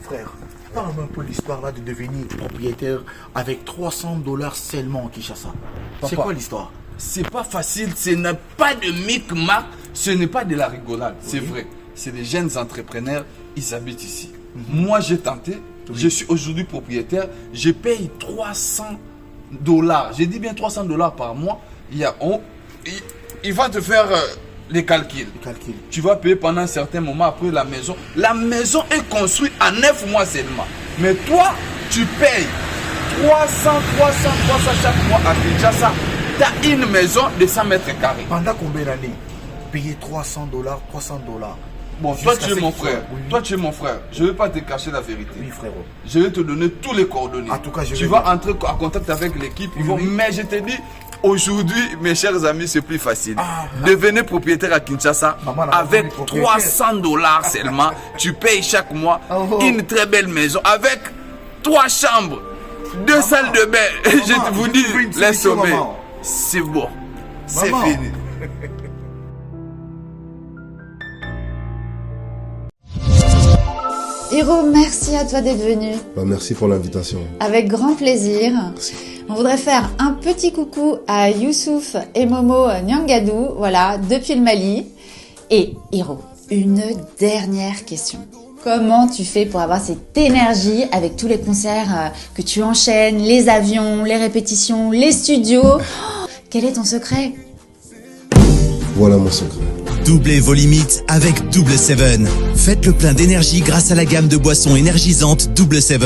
Frère, parle-moi un peu l'histoire là de devenir propriétaire avec $300 seulement en Kinshasa. C'est quoi l'histoire? C'est pas facile, ce n'est pas de micmac, ce n'est pas de la rigolade, c'est vrai. C'est des jeunes entrepreneurs, ils habitent ici. Moi, j'ai tenté, je suis aujourd'hui propriétaire, je paye $300. Je dis bien $300 par mois. Il va te faire les calculs. Tu vas payer pendant un certain moment après la maison. La maison est construite en 9 mois seulement. Mais toi, tu payes 300 chaque mois à Kinshasa. Tu as une maison de 100 mètres carrés. Pendant combien d'années? Payer $300. Bon, toi tu es mon frère. Toi tu es mon frère. Je ne vais pas te cacher la vérité. Oui, frérot. Je vais te donner tous les coordonnées. En tout cas, tu vas entrer en contact avec l'équipe. Mais je te dis, aujourd'hui, mes chers amis, c'est plus facile. Devenez propriétaire à Kinshasa avec $300 seulement. Tu payes chaque mois une très belle maison avec 3 chambres, 2 salles de bain. Je vous dis, les sommets. C'est bon. C'est fini. Hiro, merci à toi d'être venu. Merci pour l'invitation. Avec grand plaisir. Merci. On voudrait faire un petit coucou à Youssouf et Momo Nyangadou, voilà, depuis le Mali. Et Hiro, une dernière question. Comment tu fais pour avoir cette énergie avec tous les concerts que tu enchaînes, les avions, les répétitions, les studios? Quel est ton secret? Voilà mon secret. Doublez vos limites avec Double 7. Faites le plein d'énergie grâce à la gamme de boissons énergisantes Double 7.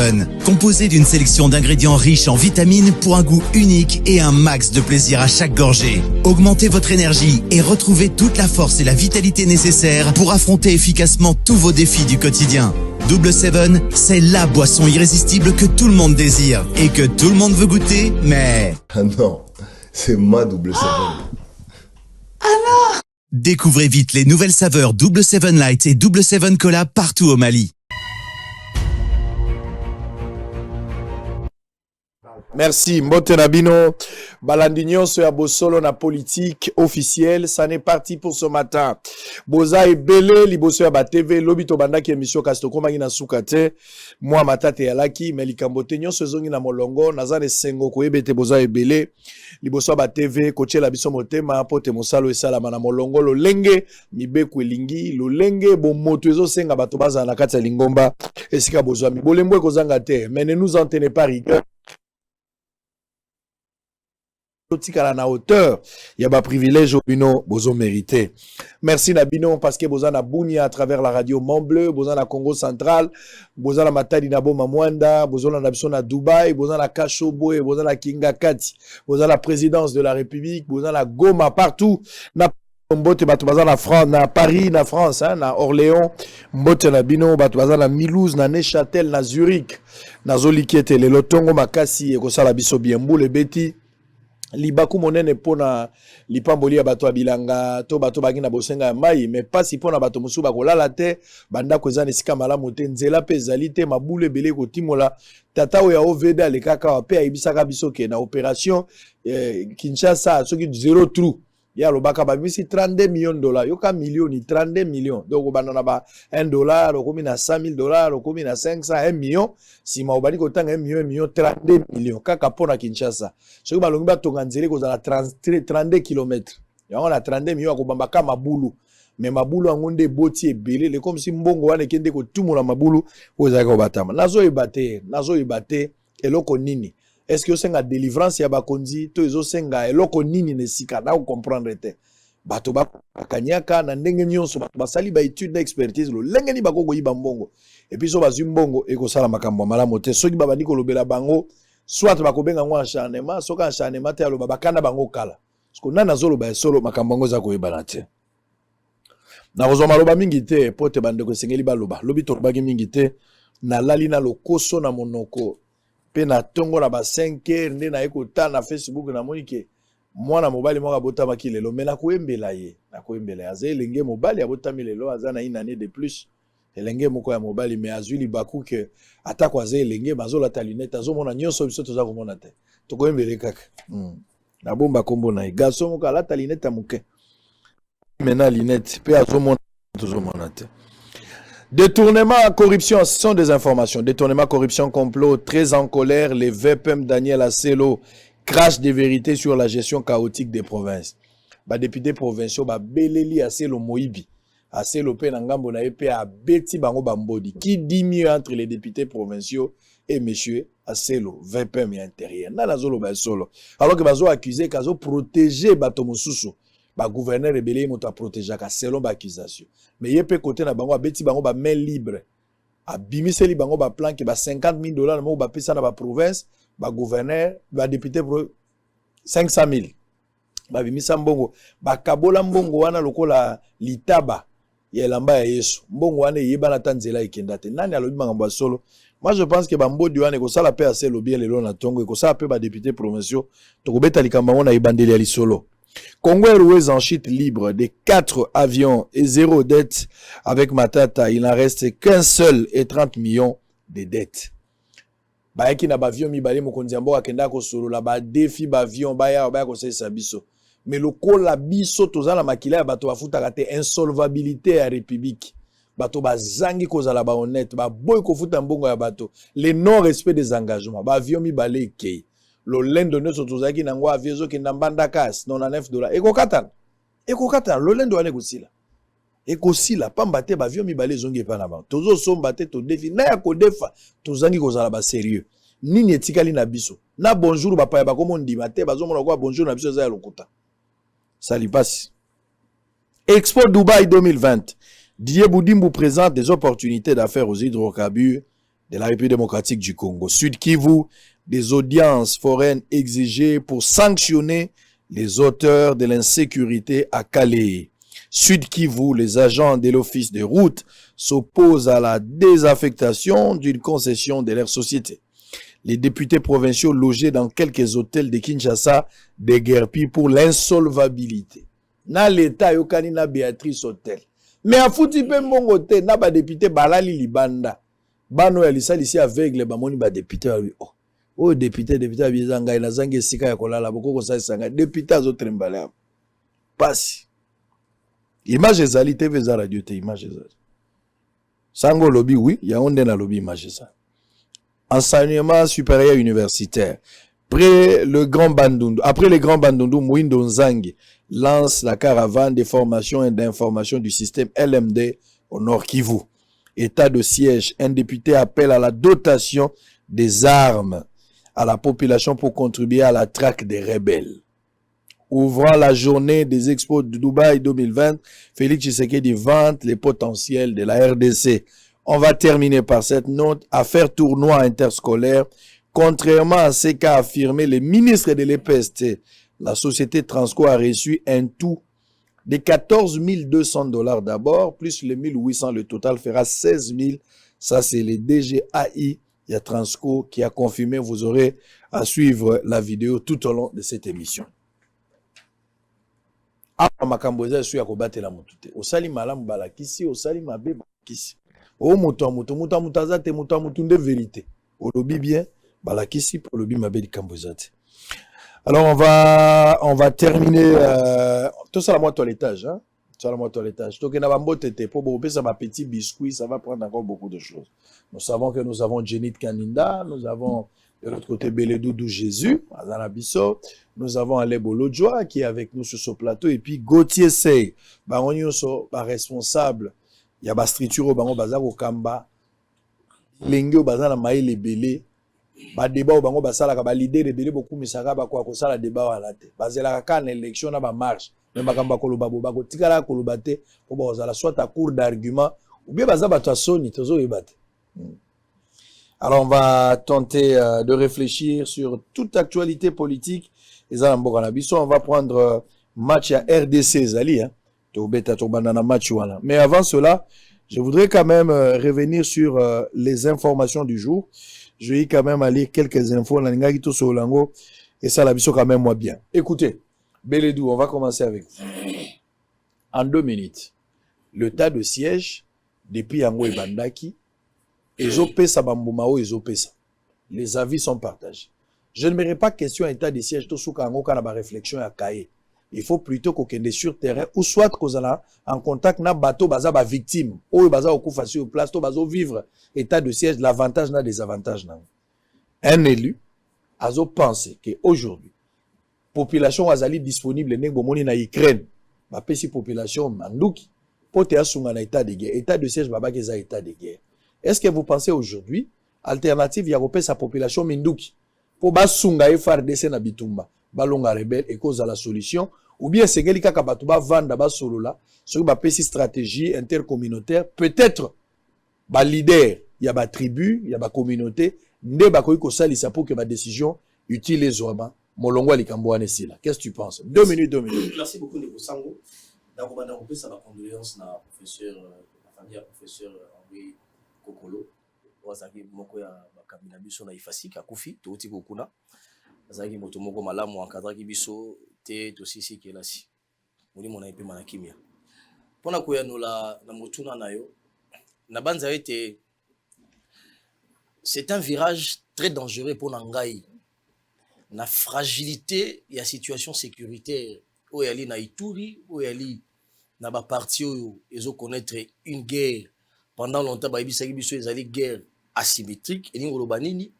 Composée d'une sélection d'ingrédients riches en vitamines pour un goût unique et un max de plaisir à chaque gorgée. Augmentez votre énergie et retrouvez toute la force et la vitalité nécessaires pour affronter efficacement tous vos défis du quotidien. Double 7, c'est la boisson irrésistible que tout le monde désire et que tout le monde veut goûter, mais... Ah non, c'est ma Double 7. Ah non! Découvrez vite les nouvelles saveurs Double 7 Light et Double 7 Cola partout au Mali. Merci, Mbote Nabino. Balandinho sur Bosolo na politique officielle. Ça n'est parti pour ce matin. Boza et Belé, Liboso ya TV, Lobito Bandaki émission Kastoko Magina Soukate. Moi, Matate Yalaki, Melikambote, Nyon Sezongi na Molongo, Nazane Sengo, Koyebete Boza et Belé, Liboso ya TV, Koche Labiso Motema, Pote Mosalo et Salama na Molongo, lo Lenge, Mibeku Elingi, lo Lenge, bon motuezo Senga Batobaza na Kata Lingomba, Esika Boza, Mibolembo Kozangate, mais ne nous en tenez pas rigueur. À la hauteur, il y a un privilège au Bino, bozo mérité. Merci Nabino parce que bozo na Bounia à travers la radio Mont-Bleu, bozo na Congo central, bozo na Matadi na Boma Mwanda, bozo na Nabso na Dubaï, bozo na Kashoboe, bozo na Kingakati, bozo na présidence de la République, bozo na Goma partout, na Mbote batubaza na France, na Paris, na France, hein, na Orléans, Mbote na Bino, batubaza na Mulhouse, na Neuchâtel, na Zurich, na Zolikiete, le Lotongo Makasi, et Kosala Biso Biembu, le Beti. Libaku monene pona lipamboli ya bato abilanga to bato bagina bosenga ya mai mais pasi pona bato musu bakolala te banda ko ezana esika malamu te nzela pe ezali te mabule ebele kotimola tata oyo ya OVD alekaka wa pe ayebisaka biso ke na opération Kinshasa soki 0 trou ya lobaka babisi $32 millions yoka millioni 32 millions donc banana ba $1 okomi na $100,000 okomi na 500 1 million sima obani kotanga 1 million 32 millions kaka pona Kinshasa soki balongi batonga nzele kozala 32 km yango na 32 millions akobamba ka mabulu mais mabulu yango nde boti ebele le comme si mbongo wana ekende kotumula mabulu ozalaka kobatama nazo ebate eloko nini. Est-ce que c'est une délivrance ya bakonzi to ezo senga eloko nini nesika na comprendre te bato ba kanyaka na ndenge nyonso bato basali ba étude na expertise lo lenge ni bakoko yiba mbongo et puis so bazwi mbongo ekosala makambo malamu te soki babandi kolobela bango soit bakobenga ngo acharnement soki acharnement te aloba bakanda bango kala parce que nana zoloba solo makambo ngo za koyebana te na kozwa maloba mingi te pote bandeko esengeli baloba lobi tolobaki mingi te na lali na lokoso na monoko pe na tongo na ba 5 heures nde na ekota na Facebook na monike mwana mobali moka botamaki lelo me na koyembela ye aza elenge mobali abotami lelo aza na une année de plus elenge moko ya mobali me azwi libaku ke atako aza elenge bazolata lunette azomona nyonso biso toza komona te tokoyembele kaka na bomba kombo na ye garçon moko alata lunette ya moke mena lunette pe azomona toujours mon athée. Détournement, corruption, ce sont des informations. Détournement, corruption, complot, très en colère, les VPM Daniel Asselo crash des vérités sur la gestion chaotique des provinces. Ba député provinciaux, ba beleli Asselo Moibi. Asselo pe nangambo na epe a beti bango bambodi. Qui dit mieux entre les députés provinciaux et monsieur Asselo, VPM et intérieur. Nana zolo ba solo. Alors que bazo accusé kazo protéger bato mosusu. Ba gouverneur rebelle moto a protéger ka selon ba accusation. Mais yé côté na bango beti bango ba main libre. A bimiseli bango ba plan ki ba $50,000 na mo ba pesa na ba province, ba gouverneur, ba député pro 500,000. Ba bimisa mbongo, ba kabola mbongo wana lokola litaba ya lamba ya Yesu. Mbongo wana yeba na tanzela ikendate. Nani alobi bango solo? Moi je pense que ba mbodi wana ko sala pe assez lobby lelo na tongo ko sala pe ba député provinciaux to ko beta likambango na ibandeli ya lisolo. Congo Airways en chute libre des 4 avions et 0 dette avec Matata. Il n'en reste qu'un seul et 30 millions de dettes. Ba yaki na ba avion mibale mokonzi ambo akenda ko solo la ba défi ba avion ba ya ko sesa biso. Mais le kola biso tozala makila ya bato bafuta kate insolvabilité ya république. Bato ba zangi kozala ba honnête ba boy ko futa mbongo ya bato. Le non respect des engagements. Ba avion mibale kei. Le lendo ne sotozaki nango aviezo ki nambanda kas $99. Eko katan le lendo ane kusila. Eko sila pamba te ba vio mibale zongi pa na ba. Tozo somba te to defi na ya ko defa tozangi kozala ba sérieux. Nini etikali na biso. Na bonjour ba pa ba komo ndima te bazo mona kwa bonjour na biso za ya lokuta. Sali passe. Expo Dubaï 2020. Didier Boudimbo présente des opportunités d'affaires aux hydrocarbures de la République démocratique du Congo. Sud Kivu, des audiences foraines exigées pour sanctionner les auteurs de l'insécurité à Calais. Sud Kivu, les agents de l'office de route s'opposent à la désaffectation d'une concession de leur société. Les députés provinciaux logés dans quelques hôtels de Kinshasa déguerpis pour l'insolvabilité. Na l'État yokani na Béatrice Hôtel. Mais à fouti pe mbongo te na ba député balali libanda. Bano ya lisali si aveugle ba moni ba député ba oh. Oh député abizanga ina zangi sika ya kolala boko sa sanga député azotrembala. Pasi. Image ezali TV za radio te image ezali. Sango lobby oui, ya onde na lobby image ça. Enseignement supérieur universitaire. Après le Grand Bandundu, Mouindo Nzangi lance la caravane de formation et d'information du système LMD au Nord Kivu. État de siège, un député appelle à la dotation des armes à la population pour contribuer à la traque des rebelles. Ouvrant la journée des expos de Dubaï 2020, Félix Tshisekedi vante les potentiels de la RDC. On va terminer par cette note. Affaire tournoi interscolaire. Contrairement à ce qu'a affirmé le ministre de l'EPST, la société Transco a reçu un tout de $14,200 d'abord, plus les 1,800, le total fera 16,000. Ça, c'est le DGAI. Il y a Transco qui a confirmé. Vous aurez à suivre la vidéo tout au long de cette émission. Makamboza suya ko batela mutute. Osali malamu balakisi, osali mabe balakisi. O muto mutaza te mutunde vérité. Olobi bien balakisi pour lobi mabe likambozate. Alors on va terminer tout ça la moi toilettage hein. Tout ça la moi toilettage. Donc na bambote te pour bobe ça ma petit biscuit, ça va prendre encore beaucoup de choses. Nous savons que nous avons Jenit Kaninda, nous avons de l'autre côté Beledoudou Jésus, Azanabiso. Nous avons Alebo Lodjoa qui est avec nous sur ce plateau. Et puis Gauthier Sey, Baronioso, responsable. Il y a Bastrituro, Bango Bazako Kamba. Lengyo Bazana Maïle Belé. Ba débat au Bango Basala, ba l'idée de Belé beaucoup, mais ça va quoi, ça la débat à la tête. Bazela Kaka, l'élection n'a pas marche. Même Bakamba Kolobabo, Bako Tikala Kolobate, pour Bazala, soit à court d'argument, ou bien Bazaba Tassoni, Tozo Ebate. Alors, on va tenter de réfléchir sur toute actualité politique. On va prendre match à RDC, Zali. Mais avant cela, je voudrais quand même revenir sur les informations du jour. Je vais quand même aller quelques infos. Et ça, la biso quand même moi bien. Écoutez, Beledou, on va commencer avec vous. En 2 minutes, le tas de siège depuis Yango et Bandaki. Les avis sont partagés. Je ne mets pas question à état de siège, tout ce qu'on a réflexion à Kaye. il faut plutôt qu'on ait sur terrain ou soit qu'on soit en contact na bateau baza ba victime ou baza okufa sur place to bazo vivre état de siège, l'avantage na des avantages na. Un élu azo penser que aujourd'hui population azali disponible nek bomoni na Ukraine ba pesi population manduki pote asunga na état de guerre, état de siège baba keza état de guerre. Est-ce que vous pensez aujourd'hui alternative ya kopesa population minduki pour basunga FARDC na bitumba balonga rebelle et cause à la solution ou bien sengeli kaka batu ba vanda ba solola sur ba pesi stratégie intercommunautaire peut-être ba leader ya ba tribu ya ba communauté nde ba koyi ko salisa pour que ba décision utile les zoama molongo likambo wane sila. Qu'est-ce que tu penses? 2 minutes. Merci beaucoup de Sango. Donc on va sa condoléance na professeur la famille professeur Henri Kokolo wazaki moko ya bakabina biso na ifasi ka kufi touti kokuna azaki moto moko malamu encadraki biso te to sisi kelasi muli mona epema na kimia pona ko yanola na motuna nayo na banza ete c'est un virage très dangereux pour Nangai na fragilité ya situation sécuritaire o yali na Ituri o yali na ba parti oyo ezo connaître une guerre pendant longtemps ba ibisaki biso ezali guerre asymétrique et ngoloba nini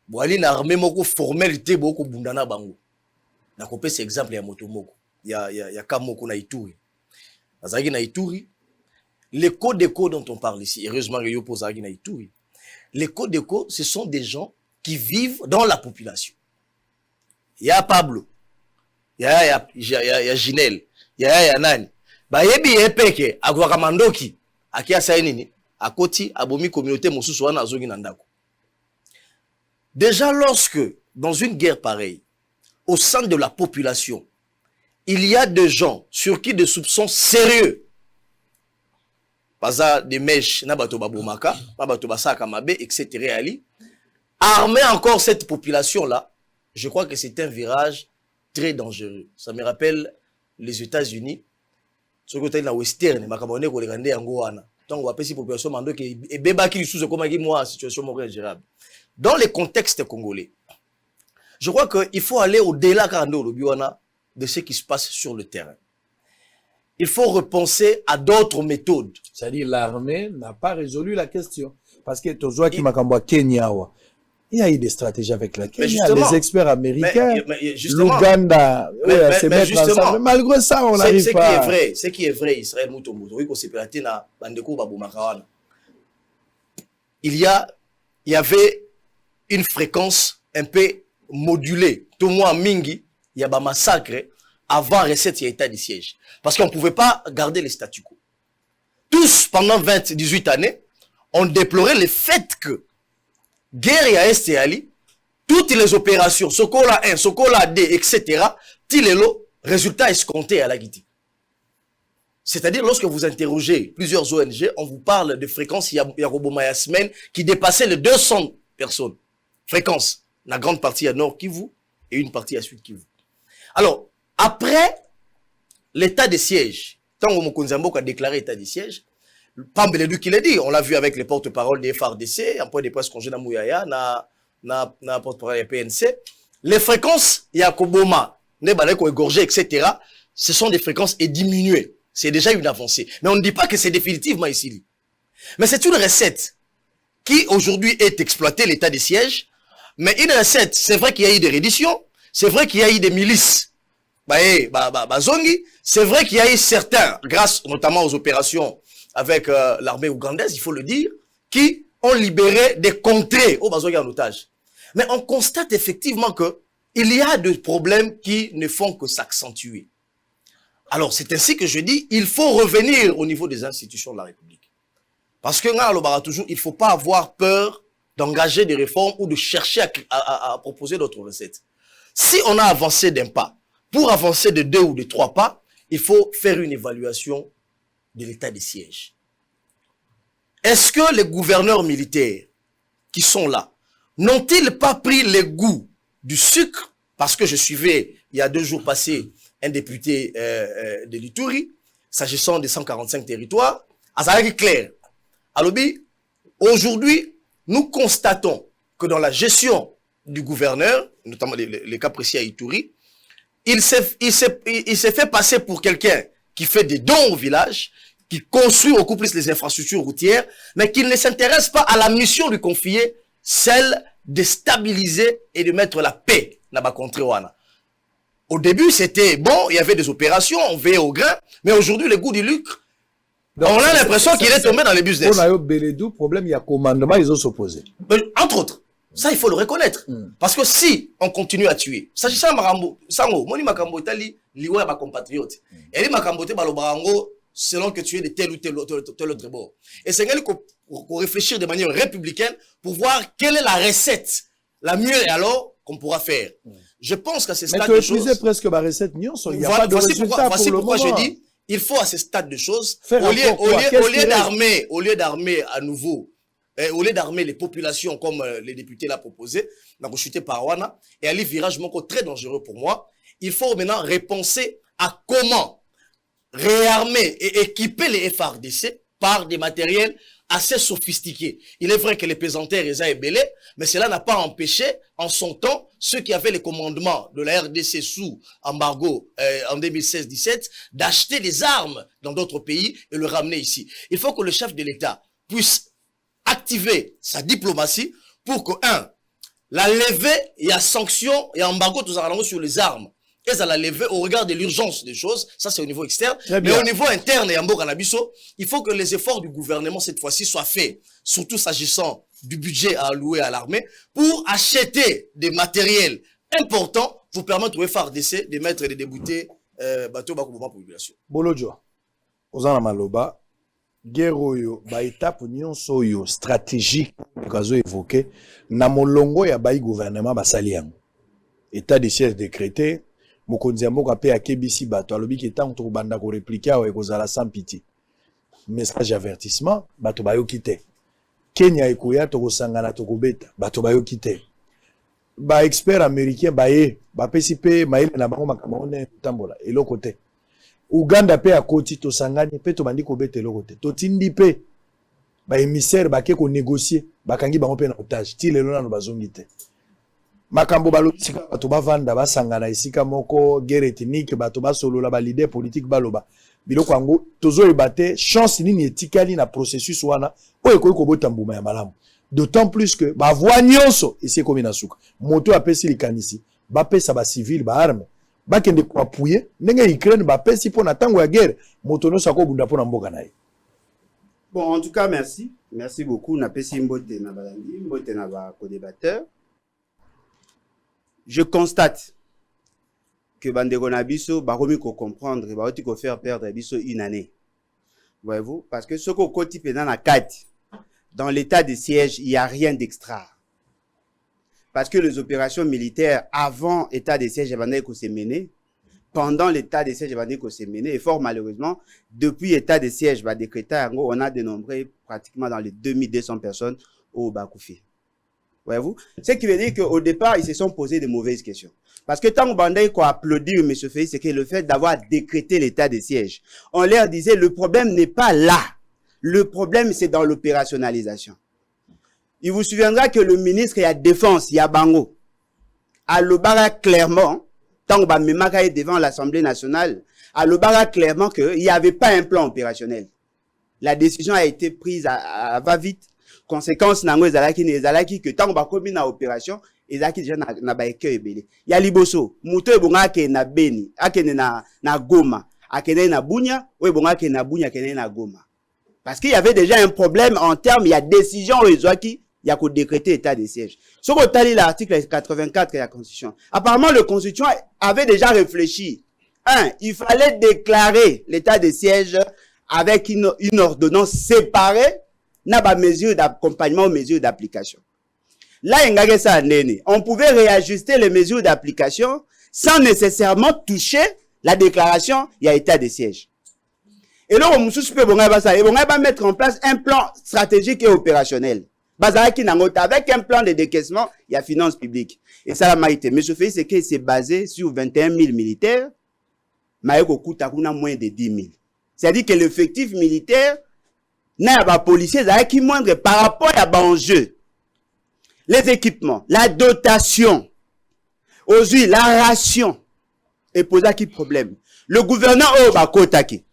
boali na armée moko formalité boko bundana bango na kopesa exemple ya moto moko ya kamoko na Ituri azaki na Ituri les codes d'éco dont on parle ici heureusement que yo posaki na Ituri les codes d'éco ce sont des gens qui vivent dans la population. Il y a Pablo, il y a Ginel, il y a Nani. Ba yebi epeke agwaka mandoki akia sainini akoti abomi communauté mosusu wana azogi na ndako. Déjà lorsque dans une guerre pareille au sein de la population il y a des gens sur qui des soupçons sérieux baza des mèches na bato babomaka na bato basaka mabe etc. ali armer encore cette population là. Je crois que c'est un virage très dangereux. Ça me rappelle les États-Unis. Ce côté là western, makabone ko lekande yango wana. Donc on va passer population mando ke e beba ki sous comme qui moi situation morale gérable. Dans les contextes congolais, je crois que il faut aller au-delà kando lobiwana de ce qui se passe sur le terrain. Il faut repenser à d'autres méthodes. C'est-à-dire l'armée n'a pas résolu la question parce que tozoa ki makambo Kenya wa. Il y a eu des stratégies avec la Kenya, les experts américains, l'Ouganda, se mettre ensemble. Malgré ça, on n'arrive pas. Ce qui est vrai, Israël Moutombo, il y avait une fréquence un peu modulée. Tout le monde mingi, il y a un massacre avant recette et état de siège. Parce qu'on ne pouvait pas garder les statu quo. Tous, pendant 18 années, on déplorait le fait que guerre ya Est et Ali, toutes les opérations, Sokola 1, Sokola 2, etc., Tilelo, résultat escompté à la Guiti. C'est-à-dire, lorsque vous interrogez plusieurs ONG, on vous parle de fréquences Yaroboma semaine qui dépassaient les 200 personnes. Fréquence, la grande partie à Nord Kivu et une partie à Sud Kivu. Alors, après l'état de siège, tant que Mokonzambo a déclaré état de siège, Pambeledu qui l'a dit, on l'a vu avec les porte-paroles des FARDC, un point de presse congé na Mouyaya, na porte-parole des PNC. Les fréquences, il y a Koboma, Nebaleko égorgé, etc. Ce sont des fréquences et diminuées. C'est déjà une avancée. Mais on ne dit pas que c'est définitivement ici. Mais c'est une recette qui aujourd'hui est exploitée, l'état de siège. Mais une recette, c'est vrai qu'il y a eu des redditions, c'est vrai qu'il y a eu des milices. Zongi, c'est vrai qu'il y a eu certains, grâce notamment aux opérations avec l'armée ougandaise, il faut le dire, qui ont libéré des contrées au Bazogi en otage. Mais on constate effectivement que il y a des problèmes qui ne font que s'accentuer. Alors c'est ainsi que je dis, il faut revenir au niveau des institutions de la République. Parce que toujours, il ne faut pas avoir peur d'engager des réformes ou de chercher à proposer d'autres recettes. Si on a avancé d'un pas, pour avancer de 2 ou de 3 pas, il faut faire une évaluation de l'état de siège. Est-ce que les gouverneurs militaires qui sont là n'ont-ils pas pris le goût du sucre? Parce que je suivais, il y a 2 jours passés, un député de l'Ituri, s'agissant des 145 territoires, Azaraki clair. Alobi, aujourd'hui, nous constatons que dans la gestion du gouverneur, notamment les cas précis à Ituri, il s'est fait passer pour quelqu'un qui fait des dons au village, qui construit beaucoup plus les infrastructures routières, mais qui ne s'intéresse pas à la mission lui confiée, celle de stabiliser et de mettre la paix dans la contrée. Au début, c'était bon, il y avait des opérations, on veillait au grain, mais aujourd'hui, le goût du lucre, donc, on a l'impression qu'il est tombé dans les business. On a eu Beledou, problème, il y a commandement, ils ont s'opposé. Entre autres, ça, il faut le reconnaître. Parce que si on continue à tuer, s'agissant de Marambo, Sango, Moni Makambo Itali, liwa ma compatriote. Et les Makambo te balobarango, selon que tu es de tel ou tel autre bord. Et c'est qu'il faut réfléchir de manière républicaine pour voir quelle est la recette la mieux et alors qu'on pourra faire. Je pense qu'à ce stade de choses... Mais tu as presque ma recette, il n'y a pas de résultat voici pourquoi je dis, il faut à ce stade de choses, au lieu d'armer à nouveau, au lieu d'armer les populations comme les députés l'ont proposé, par Wana, et aller virage très dangereux pour moi, il faut maintenant repenser à comment réarmer et équiper les FARDC par des matériels assez sophistiqués. Il est vrai que les pesanteurs les a ébellés, mais cela n'a pas empêché, en son temps, ceux qui avaient les commandements de la RDC sous embargo en 2016-17, d'acheter des armes dans d'autres pays et le ramener ici. Il faut que le chef de l'État puisse activer sa diplomatie pour que, la levée, il y a sanction et embargo tous en sur les armes. Et ça la lever au regard de l'urgence des choses. Ça, c'est au niveau externe. Mais au niveau interne et en Canabiso, il faut que les efforts du gouvernement, cette fois-ci, soient faits. Surtout s'agissant du budget à allouer à l'armée, pour acheter des matériels importants pour permettre aux FARDC de mettre et de débouter bateau pour la population. Bolodjo, Ozana Maloba, Guerroyo, ba étape nyonso yo stratégique, kazo évoqué, na molongo ya ba gouvernement basaliang. État de siège décrété, mokonzi mboka pe akebisi bato alobi ki tant to banda ko répliquer wa ekozala sans pitié. Message avertissement, bato bayoki te. Kenya ekoya to kosangana to kobeta, bato bayoki te. Ba expert américain baye, ba pesi pe maile na bango makambo ne tambola eloko te. Uganda pe akoti to sangani pe to bandi kobeta eloko te. To tindi pe ba émissaire ba ke ko négocier, ba kangi bango pe na otage, ti lelo na no bazongi te. Makambo balobisika bato bavanda basangana esika moko guerre ethnique bato basolola ba leader politique baloba biloko yango tozo ebate chance nini etikali na processus wana oyo ekoki kobota mbuma ya malamu, d'autant plus que ba voix nyonso esi komi na suka moto apesi likanisi bapesa ba civil ba arme bakende ko appuyer ndenge Ukraine bapesi po na tango ya guerre moto nyonso akobunda po na mboka na ye. Bon, en tout cas, merci beaucoup. Na pesi mbote na balandi mbote na ba co-débatteur. Je constate que Bandeko Nabiso va comprendre et va faire perdre Nabiso une année. Voyez-vous? Parce que ce qu'on côté dans la 4, dans l'état de siège, il n'y a rien d'extra. Parce que les opérations militaires avant l'état de siège, s'est mené, pendant l'état de siège, s'est mené, et fort malheureusement, depuis l'état de siège, décrété, on a dénombré pratiquement dans les 2200 personnes au Bakoufi. Voyez-vous? Ce qui veut dire qu'au départ, ils se sont posés de mauvaises questions. Parce que tant que Bandai a applaudi M. Félix, c'est que le fait d'avoir décrété l'état de siège, on leur disait, le problème n'est pas là. Le problème, c'est dans l'opérationnalisation. Il vous souviendra que le ministre de la Défense, Yabango, a l'obara clairement, tant que Memaka est devant l'Assemblée nationale, a l'obara clairement qu'il n'y avait pas un plan opérationnel. La décision a été prise à va-vite. Conséquence nango ezalaki que tant ba komi na opération ezalaki déjà na ba ekeu ebele ya liboso muto ebonga ke na Beni akene na Goma akene na Bunia ou ebonga ke na Bunia akene na Goma parce qu'il y avait déjà un problème en termes il y a décision ezwaki ya ko décréter état de siège. Ce qu'on tali l'article 84 de la Constitution. Apparemment le Constitution avait déjà réfléchi. Il fallait déclarer l'état de siège avec une ordonnance séparée n'a pas mesure d'accompagnement aux mesures d'application. Là, on pouvait réajuster les mesures d'application sans nécessairement toucher la déclaration, il y a état de siège. Et là, on va mettre en place un plan stratégique et opérationnel. Avec un plan de décaissement, il y a finances publiques. Et ça, la maïté. Mais ce fait, c'est que c'est basé sur 21 000 militaires, mais il y a moins de 10 000. C'est-à-dire que l'effectif militaire, n'a pas policiers qui moindre par rapport à l'enjeu. Les équipements, la dotation, aujourd'hui la ration, et posa qui problème. Le gouverneur bakotaki.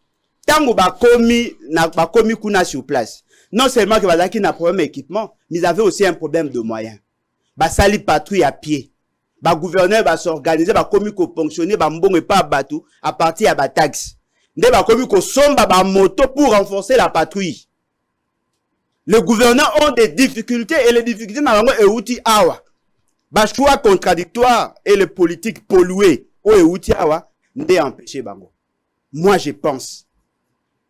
Tango bakomi kuna sur place. Non seulement que bazaki na problème d'équipement, mais ils avaient aussi un problème de moyens. Basali patrouille à pied. Ba gouverneur va s'organiser, ba komi ko fonctionner, ba mbongo pas bateau à partir à ba taxe. Nde ba komi ko somba ba moto pour renforcer la patrouille. Les gouverneurs ont des difficultés et les difficultés na bango euti awa. Ba choix contradictoire et les politiques polluées o euti awa nde empêcher bango. Moi je pense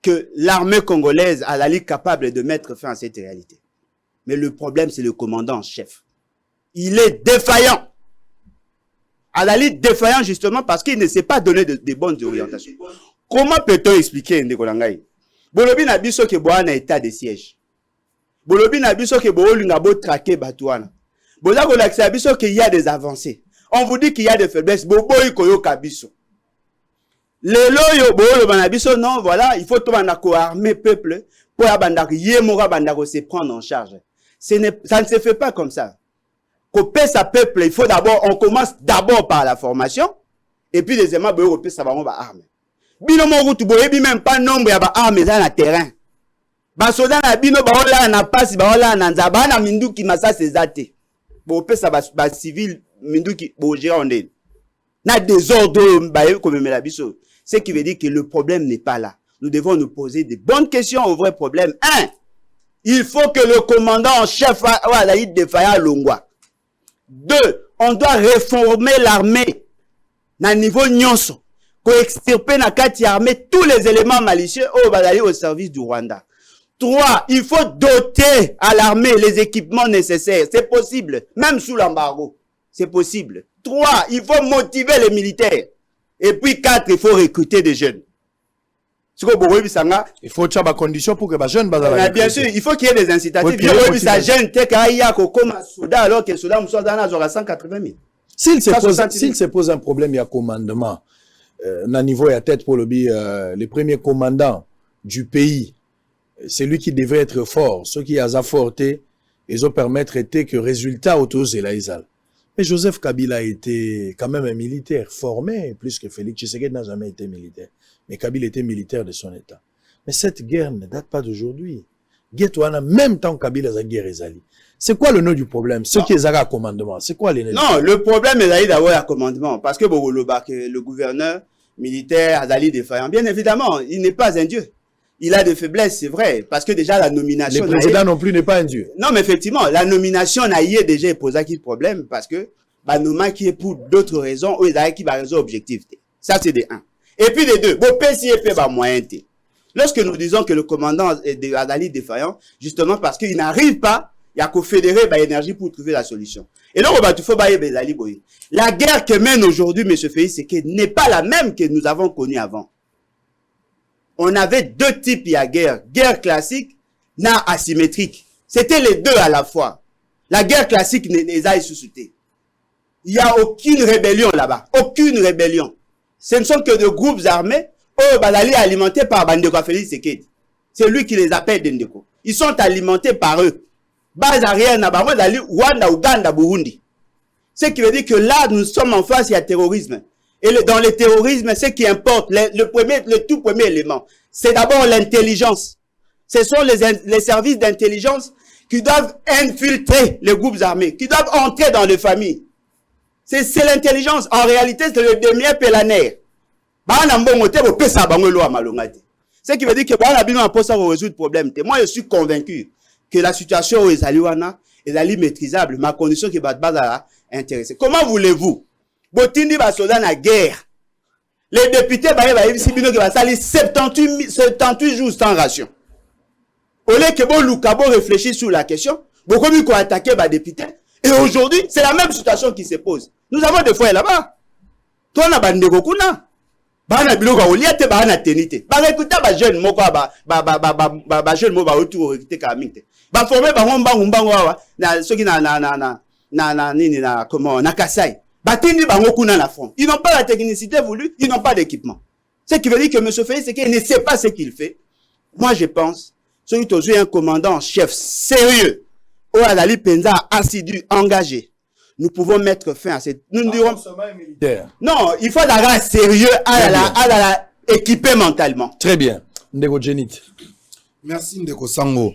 que l'armée congolaise a la ligue capable de mettre fin à cette réalité. Mais le problème, c'est le commandant en chef. Il est défaillant. Alali défaillant justement parce qu'il ne sait pas donner de bonnes orientations. Comment peut-on expliquer Ndekolangai? Bolobi na biso ke boa na état de siège. Bolobi na biso ke bolinga bo traquer batouana. Boza ko lakisa biso qu'il y a des avancées. On vous dit qu'il y a des faiblesses. Boboy koyo kabiso. Les loyaux, non, voilà, il faut tout armer peuple pour se prendre en charge. Ça ne se fait pas comme ça. Couper sa peuple, il faut d'abord, on commence d'abord par la formation, et puis deuxièmement, on ça va armer. Binomo route, même pas nombre d'armes dans le terrain. Basoda na bino baola na passe baola na nzaba na minduki masa sezate. Bo pe ça ba civil minduki bo gérer na désordre ba ko memela biso. Ce qui veut dire que le problème n'est pas là. Nous devons nous poser des bonnes questions au vrai problème. 1. Il faut que le commandant en chef Alaï Defaya Longwa. 2. On doit réformer l'armée. Na niveau nyonso. Ko extirper na kati armée tous les éléments malicieux au service du Rwanda. 3. Il faut doter à l'armée les équipements nécessaires. C'est possible. Même sous l'embargo. C'est possible. 3. Il faut motiver les militaires. Et puis 4, il faut recruter des jeunes. Il faut avoir des conditions pour que les jeunes soient bien sûr, il faut qu'il y ait des incitatifs. Il faut que ça jeune comme soldat alors que soldat soit dans 180 000. S'il se pose un problème, il y a commandement. Na niveau et à tête pour les premiers commandants du pays, c'est lui qui devrait être fort. Ceux qui ont apporté, ils ont permettre que résultat autour de l'Aïsal. Mais Joseph Kabila était quand même un militaire formé, plus que Félix Tshisekedi n'a jamais été militaire. Mais Kabila était militaire de son État. Mais cette guerre ne date pas d'aujourd'hui. Guerre, même temps Kabila a guerre Ezali. C'est quoi le nom du problème? Ceux qui ont à commandement, c'est quoi les... Non, le problème est d'avoir un commandement. Parce que le gouverneur militaire, Azali défaillant, bien évidemment, il n'est pas un dieu. Il a des faiblesses, c'est vrai, parce que déjà la nomination... Le président non plus n'est pas un dieu. Non, mais effectivement, la nomination n'a déjà posé qui problème, parce que, nommé qui est pour d'autres raisons, ou qui va raison objective. Ça, c'est des 1. Et puis des 2, bon, PCF va moyen. Lorsque nous disons que le commandant est Azali défaillant, justement parce qu'il n'arrive pas, il y a qu'au fédérer l'énergie pour trouver la solution. Et là, il faut la guerre que mène aujourd'hui, M. Félix, c'est qu'elle n'est pas la même que nous avons connue avant. On avait 2 types de guerre. Guerre classique, na asymétrique. C'était les 2 à la fois. La guerre classique n'est pas suscitée. Il n'y a aucune rébellion là-bas. Aucune rébellion. Ce ne sont que de groupes armés, alimentés par Bandeko Félix Tshisekedi. C'est lui qui les appelle Dendeko. Ils sont alimentés par eux. Base arrière, Rwanda, Ouganda, Burundi. Ce qui veut dire que là, nous sommes en face, il y a terrorisme. Et dans le terrorisme, ce qui importe, le tout premier élément, c'est d'abord l'intelligence. Ce sont les services d'intelligence qui doivent infiltrer les groupes armés, qui doivent entrer dans les familles. C'est l'intelligence. En réalité, c'est le demi pélaner. Ce qui veut dire que on peut résoudre le problème. Moi, je suis convaincu que la situation est maîtrisable. Ma condition qui va être intéressée. Comment voulez-vous? Botindi va soldat na guerre. Les députés va salir 78 jours sans ration. Au lieu que bon Lukabo réfléchisse sur la question, beaucoup mieux qu'on attaquer les députés. Et aujourd'hui, c'est la même situation qui se pose. Nous avons des fois là-bas. Toi, on a bandé beaucoup là. Bana biloko oliate bana tenite. Ba récruter ba jeune moko ba jeune mo ba autour recruter kamite. Ba former ba ngomba wa na soki na comment na Kasai. Batindi bango kuna na front. Ils n'ont pas la technicité voulue, ils n'ont pas d'équipement. Ce qui veut dire que M. Félix, c'est qu'il ne sait pas ce qu'il fait. Moi, je pense, celui qui est un commandant en chef sérieux, Oazali Penza assidu, engagé. nous pouvons mettre fin à cette... Nous dirons... Non, il faut d'avoir sérieux à équiper mentalement. Très bien. Ndeko Jenit. Merci Ndeko Sango.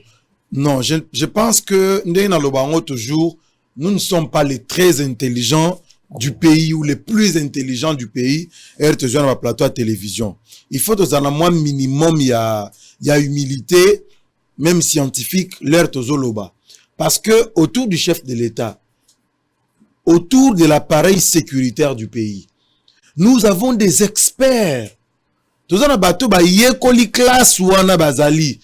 Non, je pense que Ndeko Lobango toujours, nous ne sommes pas les très intelligents du pays ou les plus intelligents du pays. Et te joindre à plateau à télévision. Il faut dans un moins minimum, il y a humilité, même scientifique, l'air tozoloba. Parce que autour du chef de l'État, autour de l'appareil sécuritaire du pays, nous avons des experts. Tous en bateau ba yekoli classe wana bazali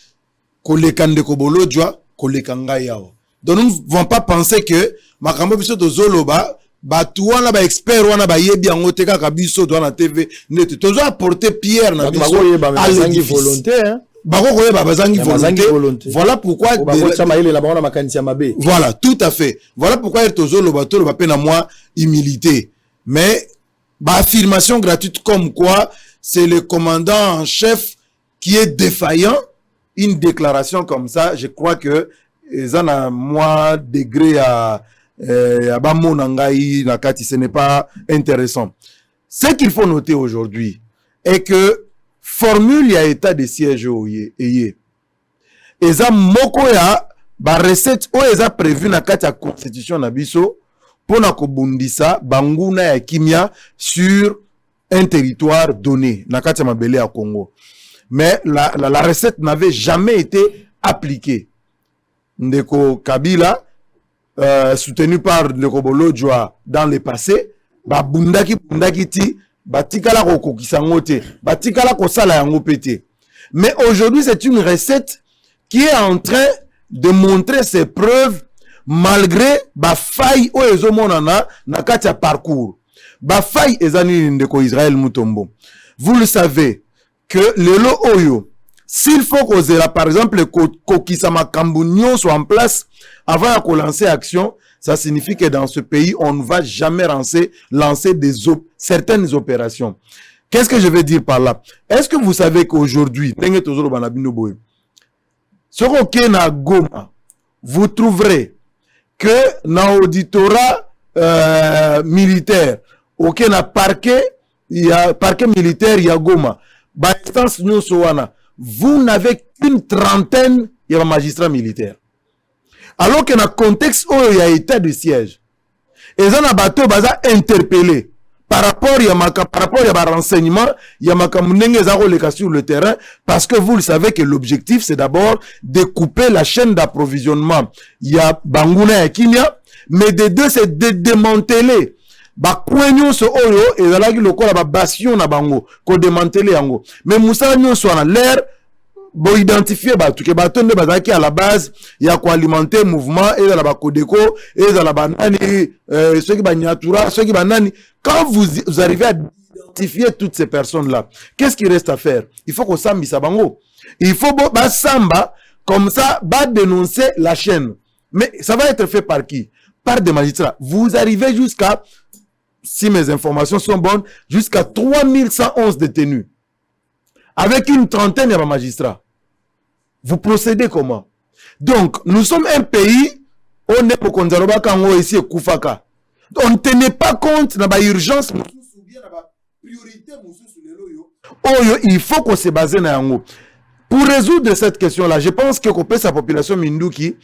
kolekande kobolo jwa kolekanga yao. Donc nous ne pouvons pas penser que makambo biso tozoloba batu wana ba expert wana ba yebi yango teka kabiso to na TV net tozo apporter pierre na biso à volonté hein. Voilà pourquoi voilà, tout à fait. Voilà pourquoi moi humilité. Mais affirmation gratuite comme quoi c'est le commandant en chef qui est défaillant. Une déclaration comme ça, je crois que ça a moins degré à ce n'est pas intéressant. Ce qu'il faut noter aujourd'hui est que formule ya état de siège oye eye eza moko ya ba recette o eza prévu na kati ya constitution na biso pona kobundisa banguna ya kimia sur un territoire donné na kati ya mabele ya Congo, mais la recette n'avait jamais été appliquée. Ndeko Kabila soutenu par Ndeko Bolojwa dans le passé ba bundaki ti batikala ko kisangote batikala ko sala yango pété. Mais aujourd'hui c'est une recette qui est en train de montrer ses preuves malgré ba faille o ezomonana na kati ya parcours ba faille ezani ndeko Israël Mutombo. Vous le savez que lelo oyo s'il faut causer là par exemple kokisa makambu nyonso en place avant de lancer action, ça signifie que dans ce pays, on ne va jamais lancer certaines opérations. Qu'est-ce que je veux dire par là? Est-ce que vous savez qu'aujourd'hui, vous trouverez que dans l'auditorat militaire, na parquet militaire, il y a Goma, vous n'avez qu'une trentaine de magistrats militaires. Alors que dans le contexte où il y a état de siège, et ça na bateau baza interpellé par rapport à renseignement, il y a sur le terrain, parce que vous le savez que l'objectif c'est d'abord de couper la chaîne d'approvisionnement. Il y a Banguna et Kinya, mais des deux c'est de démanteler. Ba kwenyo so oyo et la lokola ba bastion na bango ko démanteler yango. Mais Moussa nyo so na l'air bon identifier bato ke bato nde bazaki à la base ya ko alimenter mouvement et la ba Kodeko et la ba nani ceux qui ba Nyatura ceux qui ba nani. Quand vous arrivez à identifier toutes ces personnes là, qu'est-ce qui reste à faire? Il faut qu'on sambi sabango, il faut ba samba comme ça ba dénoncer la chaîne. Mais ça va être fait par qui? Par des magistrats. Vous arrivez jusqu'à, si mes informations sont bonnes, jusqu'à 3111 détenus avec une trentaine de magistrats. Vous procédez comment? Donc, nous sommes un pays, on est pour Konzaroba Kango ici et Koufaka. On ne tenait pas compte de l'urgence. Il faut qu'on se base na yango. Pour résoudre cette question-là, je pense que qu'on peut sa population Minduki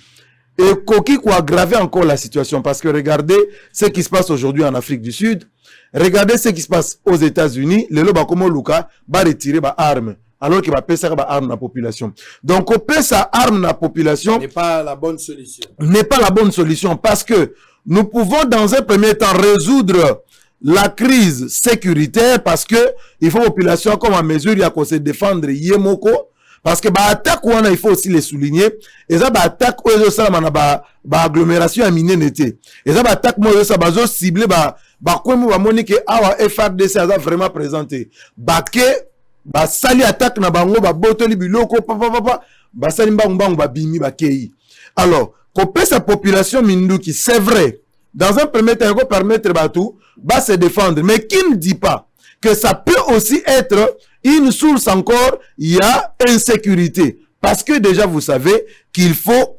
et Koki quoi aggraver encore la situation. Parce que regardez ce qui se passe aujourd'hui en Afrique du Sud. Regardez ce qui se passe aux États-Unis. Le loba comme Luka va retirer ba armes. Alors qu'il va passer ba armes la population. Donc, on peut sa arme la population. N'est pas la bonne solution. N'est pas la bonne solution. Parce que nous pouvons dans un premier temps résoudre la crise sécuritaire parce que il faut population comme à mesure il y a qu'on se défendre yemoko. Parce que attaque il faut aussi les souligner. Et ça attaque ça agglomération à miner n'était. Et ça attaque moi ça bazo ciblé quoi monique awa FRDC a vraiment présenté. Sali attaque na bango botoli biloko papa sali mbang bimi bakei. Alors, qu'on sa population Minduki, c'est vrai. Dans un premier temps, il faut permettre Batou se défendre. Mais qui ne dit pas que ça peut aussi être une source encore, il y a insécurité. Parce que déjà, vous savez qu'il faut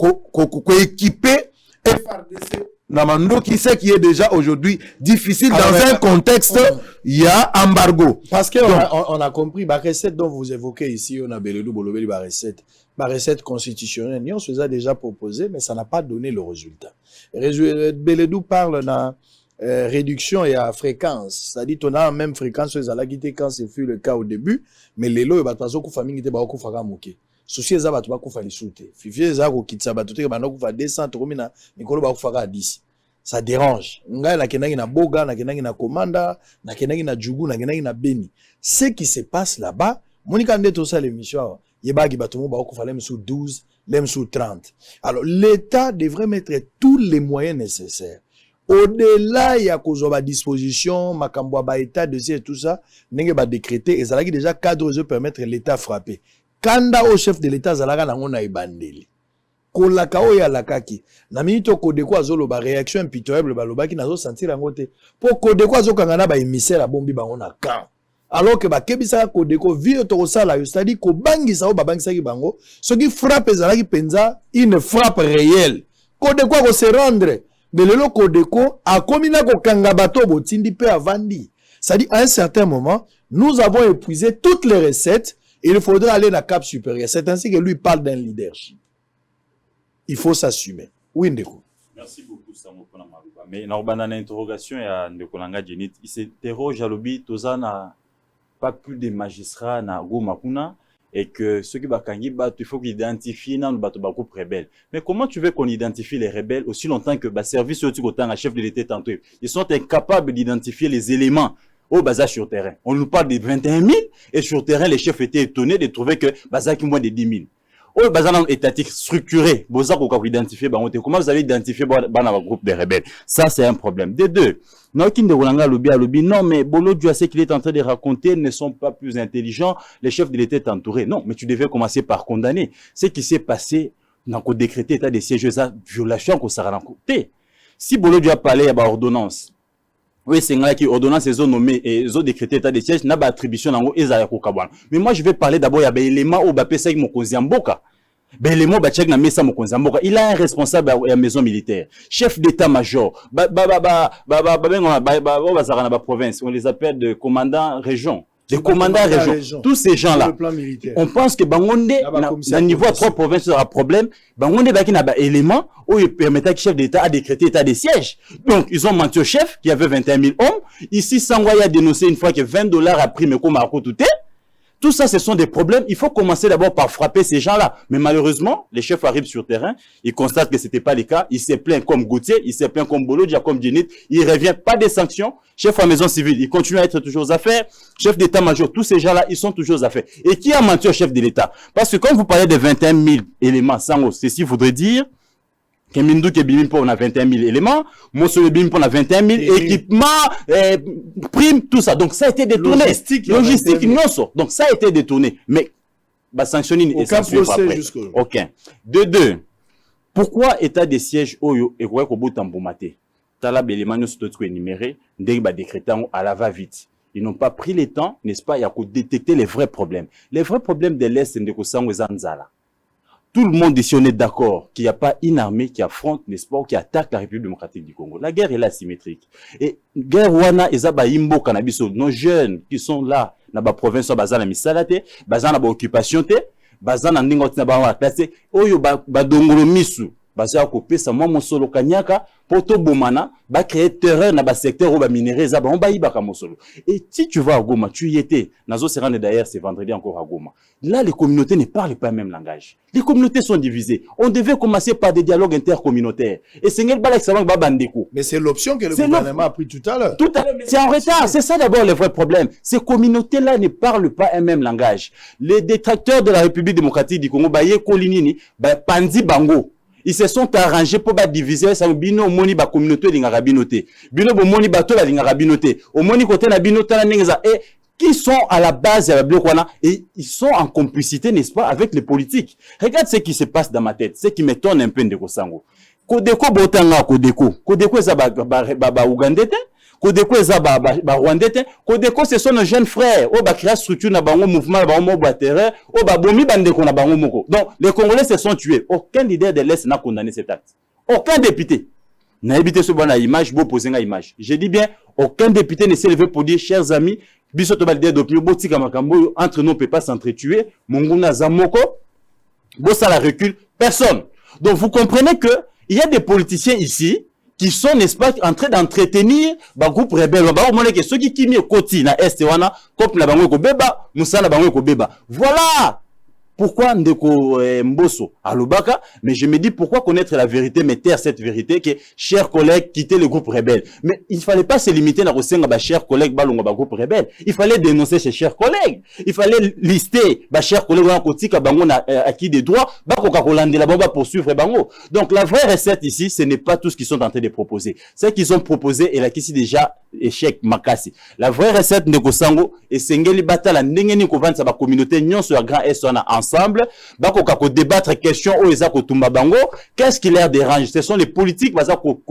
équiper FRDC Namando qui sait qui est déjà aujourd'hui difficile Alors, dans un contexte, il y a embargo. Parce qu'on on a compris, la recette dont vous évoquez ici, on a Beledou Bolobeli, la recette constitutionnelle, nous on se les a déjà proposé, mais ça n'a pas donné le résultat. Beledou parle de réduction et à fréquence, c'est-à-dire qu'on a la même fréquence sur les alagités quand ce fut le cas au début, mais les lois, il y a des familles qui ont fait souci eza bato bakufa lisute fifi eza ko kitsa bato te bana kufa 200 komina mikolo bakufa ka 10 ça dérange ngai na kenangi na boga na kenangi na komanda na kenangi na jugu na kenangi na beni ce qui se passe là-bas monika ndeto ça l'émission yebagi bato mo bakufa lem sous 12 lem sous 30 alors l'état devrait mettre tous les moyens nécessaires au-delà il y a kozwa disposition makambo ba état de siège tout ça ndenge ba décréter ezalaki déjà cadre de permettre l'état frapper. Kanda au chef de l'État zalaka nango na ibandeli. Kolaka oya lakaki. Na minito kodeko azolo ba réaction impitoyable balobaki nazo sentir yango te. Po kodeko azokanga ba émissaire bombi bango na camp. Alors que ba kebisa kodeko vie to sala yo c'est-à-dire ko bangisa o babangisa ki bango, ce qui frappe ezalaki penza une frappe réelle. Kodeko ko se rendre. Mais lelo kodeko a komina ko kanga bato botindi pe avandi. C'est-à-dire à un certain moment, nous avons épuisé toutes les recettes. Il faudra aller dans la cap supérieure. C'est ainsi que lui parle d'un leadership. Il faut s'assumer. Oui, Ndeko. Merci beaucoup, Samo Maruba. Mais dans une interrogation, il y a Ndeko Langa Djenit. Il s'interroge à l'objet, Toza n'a pas plus de magistrats na Gomakuna et que ceux qui bakangi battent, il faut qu'ils identifient dans le bateau groupe rebelle. Mais comment tu veux qu'on identifie les rebelles aussi longtemps que le service au chef de l'État tantôt, ils sont incapables d'identifier les éléments au bazar sur terrain. On nous parle de 21 000 et sur terrain, les chefs étaient étonnés de trouver que bazar qui moins de 10 000. Au bazar étatique structuré, bazar qu'on identifier, comment vous allez identifier un groupe de rebelles? Ça, c'est un problème. Des deux, non, mais Bolo Dieu ce qu'il est en train de raconter ne sont pas plus intelligents. Les chefs de l'État sont entourés. Non, mais tu devais commencer par condamner ce qui s'est passé dans le décrété état de siège, violation qu'on s'est raconté. Si Bolo Dieu a parlé à l'ordonnance, oui, c'est là qui ordonnance les zones nommées et les autres décrétés état de siège n'a pas attribution dans les Kabwan. Mais moi je vais parler d'abord il y a des éléments au Bapé Sek Mokonziamboka. Ben les mots Bachek na Mesa Mokonziamboka. Il a un responsable à la maison militaire, chef d'état-major. Province, on les appelle de commandants région. Des commandants région. Tous ces gens-là. On pense que Bangonde, dans niveau 3 provinces, il y aura problème. Bangonde, il y a des éléments où il permettait que le chef d'État a décrété état de siège. Donc, ils ont menti au chef qui avait 21 000 hommes. Ici, Sangwaya a dénoncé une fois que $20 a pris, mais comme à tout. Tout ça, ce sont des problèmes. Il faut commencer d'abord par frapper ces gens-là. Mais malheureusement, les chefs arrivent sur terrain. Ils constatent que c'était pas le cas. Il s'est plaint comme Gauthier. Il s'est plaint comme Bolo, comme Djenit. Il revient pas des sanctions. Chef à maison civile, il continue à être toujours aux affaires. Chef d'état-major, tous ces gens-là, ils sont toujours aux affaires. Et qui a menti au chef de l'État? Parce que quand vous parlez de 21 000 éléments, ceci voudrait dire que Mindou Kebimim on a 21 000 éléments, Mosso Bimim on a 21 000 équipements, primes, tout ça. Donc ça a été détourné. Logistique, non, donc ça a été détourné. Mais, sanctionner aucun procès jusqu'au jour. Ok. De deux, pourquoi état de siège Oyo et quoi qu'au bout d'Ambomate? Tala Béléman, nous sommes tous énumérés, dès que décrété à la va-vite. Ils n'ont pas pris le temps, n'est-ce pas, il y a qu'à détecter les vrais problèmes. Les vrais problèmes de l'Est, c'est de Zanzala. Tout le monde ici, on est d'accord qu'il n'y a pas une armée qui affronte, n'est-ce pas, ou qui attaque la République démocratique du Congo. La guerre est là symétrique. Et guerre wana ezaba imbo kanabiso, nos jeunes qui sont là, dans la province, bazana misalate, bazana ba occupation te, bazana ndingo tina ba classé, oyo ba dongolo misu, bazana kopesa moi mon solo kanyaka, poto bomana, ba créer terrain na ba secteur ou ba minerais za ba on ba ibaka mosolo. Et si tu vas à Goma, tu y étais, nazo se rendre d'ailleurs c'est vendredi encore à Goma. Là les communautés ne parlent pas le même langage. Les communautés sont divisées. On devait commencer par des dialogues intercommunautaires. Et c'est mais c'est l'option que le gouvernement a pris tout à l'heure. Tout à l'heure, c'est en retard. C'est ça d'abord le vrai problème. Ces communautés-là ne parlent pas un même langage. Les détracteurs de la République démocratique du Congo, Baye Kolinini, Pandi Bango, ils se sont arrangés pour diviser ça bino moni ba communauté linga binoté bino bo moni bato la linga binoté au moni côté na binoté na nengeza et qui sont à la base de la blokwana et ils sont en complicité n'est-ce pas avec les politiques. Regarde ce qui se passe dans ma tête, ce qui m'étonne un peu de Kosango. Kodeko botanga Kodeko za ba Ougandete, Kodeko za ba Rwandete, Kodeko ce sont nos jeunes frères au ba créer structure na bango mouvement ba mo ba terrain au ba bomi bandeko na bango moko. Donc les Congolais se sont tués. Aucun leader de l'Est n'a condamné cet acte. Aucun député. N'habitez ce bon à image, beau poser une image. Je dis bien, aucun député ne s'est levé pour dire, chers amis, biso to balde d'opinion, botika makambo, entre nous, on ne peut pas s'entretuer, monguna zamoko, bo ça la recule, personne. Donc vous comprenez que il y a des politiciens ici qui sont, n'est-ce pas, en train d'entretenir ba groupe rebelle. Ba mo que ceux qui mis koti na est wana, kop na bango ko beba, musa na bango ko beba. Voilà. Pourquoi Ndeko Mbosso Alobaka? Mais je me dis pourquoi connaître la vérité, mais taire cette vérité que, chers collègues, quittez le groupe rebelle. Mais il ne fallait pas se limiter à Rosenga, chers collègues, balonga ba groupe rebelle. Il fallait dénoncer ses chers collègues. Il fallait lister, chers collègues, kotika bango na acquis des droits, ba koka kolande la bomba poursuivre bango. Donc la vraie recette ici, ce n'est pas tout ce qu'ils sont en train de proposer. Ce qu'ils ont proposé est là qui déjà échec makasi. La vraie recette Ndeko Sango et Sengeli Batala ndengeni ko vendre sa communauté nyon sur grand est on a ensemble bako kako débattre question o eza ko tumba bango. Qu'est-ce qui leur dérange? Ce sont les politiques baza ko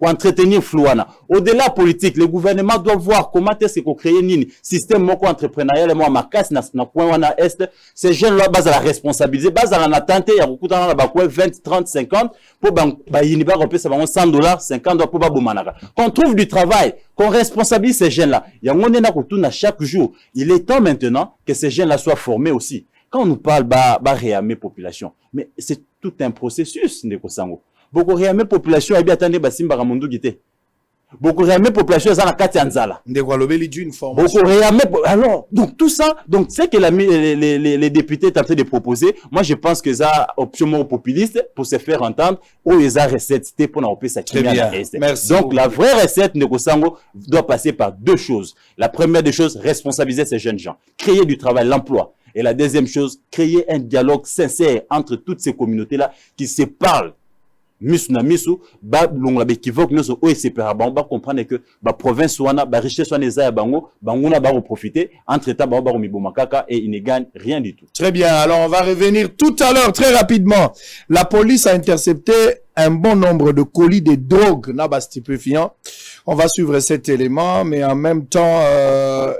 entretenir flouana. Au-delà politique, le gouvernement doit voir comment est-ce qu'on crée nini système moko entrepreneurial mo makasi na point wana est. Ces jeunes là base à la responsabilité, base à la attente ya kokutana na bakwe 20 30 50 pour ba yini ba repé ça bango $100 50 pour ba bomanaka. Qu'on trouve du travail, qu'on responsabilise ces jeunes-là. Il y a un moment où chaque jour. Il est temps maintenant que ces jeunes-là soient formés aussi. Quand on nous parle de réarmer population, mais c'est tout un processus, Ndeko Sango. Beaucoup réarmer population, et bien attendez, Simba Ramondo Guité. Beaucoup réarmer population, ça n'a qu'à Tianzala. Ndeko Alobeli d'une formation. Beaucoup réarmer, alors, donc tout ça, donc c'est que les députés sont en train de proposer. Moi, je pense que ça, option populiste, pour se faire entendre, ou ils ont recette pour n'en sa Très bien. Merci. Donc, la vraie recette, Ndeko Sango, doit passer par deux choses. La première des choses, responsabiliser ces jeunes gens. Créer du travail, l'emploi. Et la deuxième chose, créer un dialogue sincère entre toutes ces communautés-là qui se parlent. Misu na misu, ba longa be kivoque nous o espéra ba comprendre que ba province wana ba richesse wana za bango, banguna ba profiter entre temps ba mibomakaka et ils ne gagnent rien du tout. Très bien. Alors on va revenir tout à l'heure très rapidement. La police a intercepté un bon nombre de colis de drogue naba stupéfiants. On va suivre cet élément, mais en même temps